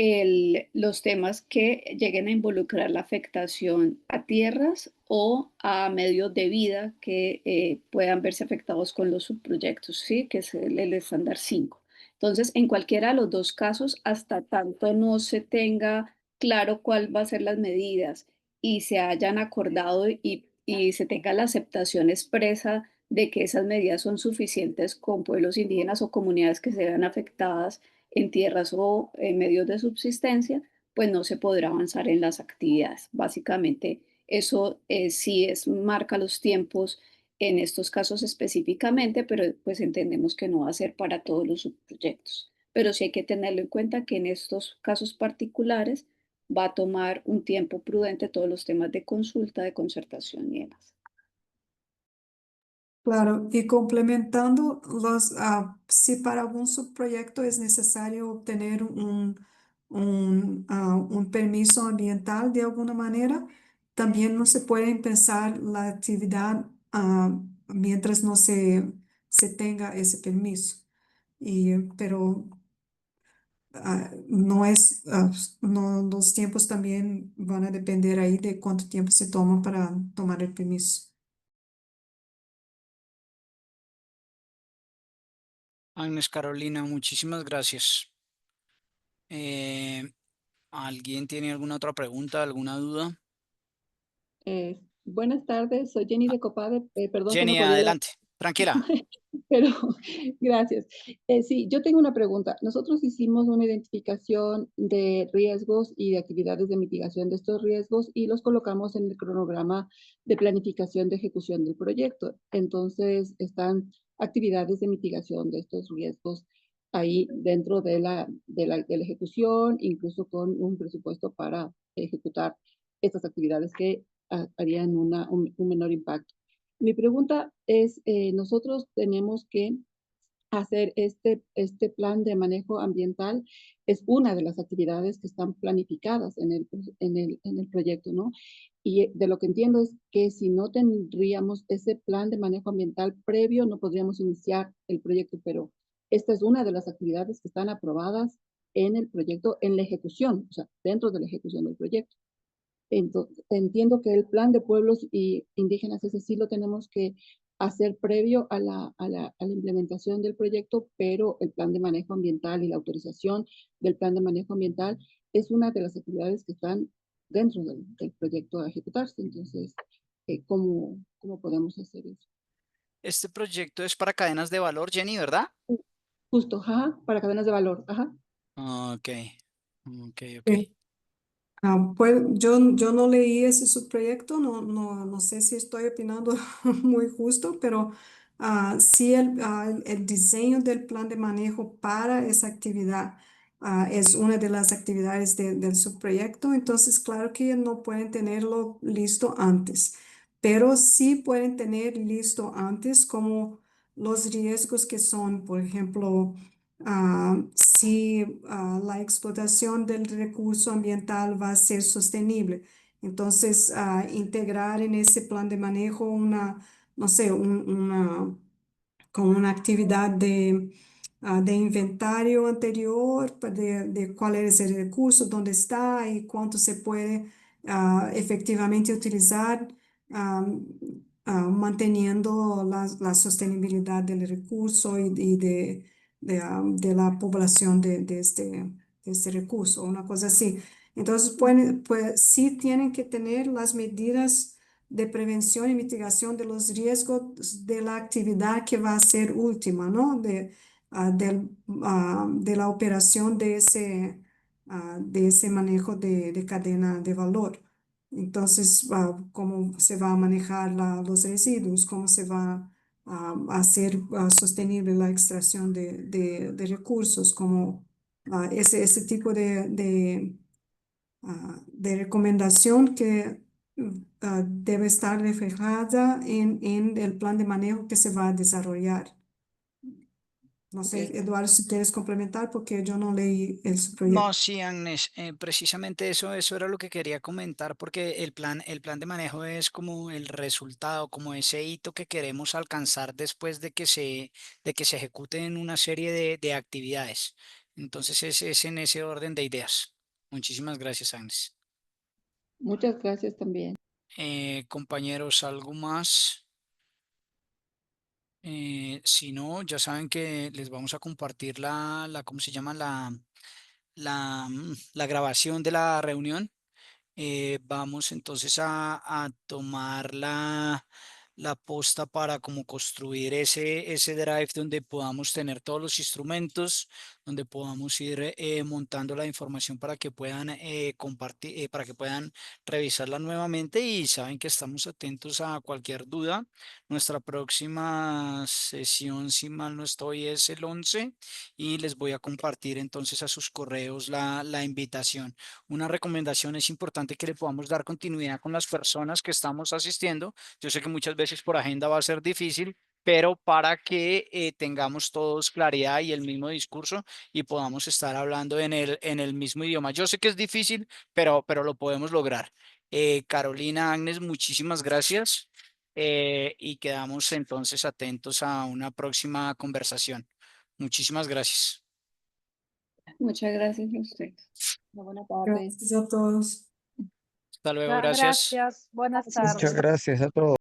los temas que lleguen a involucrar la afectación a tierras o a medios de vida que puedan verse afectados con los subproyectos, ¿sí? Que es el estándar 5. Entonces, en cualquiera de los dos casos, hasta tanto no se tenga claro cuál va a ser las medidas y se hayan acordado y se tenga la aceptación expresa de que esas medidas son suficientes con pueblos indígenas o comunidades que se vean afectadas en tierras o en medios de subsistencia, pues no se podrá avanzar en las actividades. Básicamente, eso sí marca los tiempos en estos casos específicamente, pero pues entendemos que no va a ser para todos los subproyectos. Pero sí hay que tenerlo en cuenta que en estos casos particulares va a tomar un tiempo prudente todos los temas de consulta, de concertación y demás. Claro, y complementando si para algún subproyecto es necesario obtener un permiso ambiental de alguna manera, también no se puede empezar la actividad mientras no se tenga ese permiso. Pero no es, no, los tiempos también van a depender ahí de cuánto tiempo se toma para tomar el permiso. Agnes Carolina, muchísimas gracias. ¿Alguien tiene alguna otra pregunta, alguna duda? Buenas tardes, soy Jenny de Copade. Perdón que no Jenny, podía leer, adelante, tranquila. pero gracias. Sí, yo tengo una pregunta. Nosotros hicimos una identificación de riesgos y de actividades de mitigación de estos riesgos y los colocamos en el cronograma de planificación de ejecución del proyecto. Entonces, están actividades de mitigación de estos riesgos ahí dentro de la ejecución, incluso con un presupuesto para ejecutar estas actividades que harían un menor impacto. Mi pregunta es, nosotros tenemos que hacer este plan de manejo ambiental, es una de las actividades que están planificadas en el proyecto, ¿no? Y de lo que entiendo es que si no tendríamos ese plan de manejo ambiental previo, no podríamos iniciar el proyecto, pero esta es una de las actividades que están aprobadas en el proyecto, en la ejecución, o sea, dentro de la ejecución del proyecto. Entonces, entiendo que el plan de pueblos y indígenas, ese sí lo tenemos que hacer previo a la implementación del proyecto, pero el plan de manejo ambiental y la autorización del plan de manejo ambiental es una de las actividades que están dentro del proyecto a ejecutarse. Entonces, ¿cómo podemos hacer eso? Este proyecto es para cadenas de valor, Jenny, ¿verdad? Justo, ajá, para cadenas de valor, ajá. Ok, ok. Pues yo no leí ese subproyecto, no sé si estoy opinando muy justo, pero sí el diseño del plan de manejo para esa actividad es una de las actividades del subproyecto, entonces claro que no pueden tenerlo listo antes, pero sí pueden tener listo antes como los riesgos que son, por ejemplo, si la explotación del recurso ambiental va a ser sostenible. Entonces, integrar en ese plan de manejo no sé, como una actividad de inventario anterior de cuál es el recurso, dónde está y cuánto se puede efectivamente utilizar, manteniendo la sostenibilidad del recurso y de la población de este recurso, una cosa así. Entonces, pues, sí tienen que tener las medidas de prevención y mitigación de los riesgos de la actividad que va a ser última, ¿no? De la operación de ese manejo de cadena de valor. Entonces, cómo se va a manejar los residuos, cómo se va a hacer sostenible la extracción de recursos, como ese tipo de recomendación que debe estar reflejada en el plan de manejo que se va a desarrollar. No sé, Ok. Eduardo, si quieres complementar, porque yo no leí el proyecto. No, sí, Agnes, precisamente eso era lo que quería comentar, porque el plan de manejo es como el resultado, como ese hito que queremos alcanzar después de que se ejecuten una serie de actividades. Entonces es en ese orden de ideas. Muchísimas gracias, Agnes. Muchas gracias también. Compañeros, ¿algo más? Si no, ya saben que les vamos a compartir ¿cómo se llama? La grabación de la reunión. Vamos entonces a tomar la posta para como construir ese drive donde podamos tener todos los instrumentos, donde podamos ir montando la información para que puedan compartir, para que puedan revisarla nuevamente y saben que estamos atentos a cualquier duda. Nuestra próxima sesión, si mal no estoy, es el 11 y les voy a compartir entonces a sus correos la invitación. Una recomendación es importante que le podamos dar continuidad con las personas que estamos asistiendo. Yo sé que muchas veces por agenda va a ser difícil, pero para que tengamos todos claridad y el mismo discurso y podamos estar hablando en el mismo idioma. Yo sé que es difícil, pero lo podemos lograr. Carolina, Agnes, muchísimas gracias y quedamos entonces atentos a una próxima conversación. Muchísimas gracias. Muchas gracias a ustedes. Buenas tardes. Gracias a todos. Hasta luego, gracias. Gracias. Buenas Muchas tardes. gracias a todos.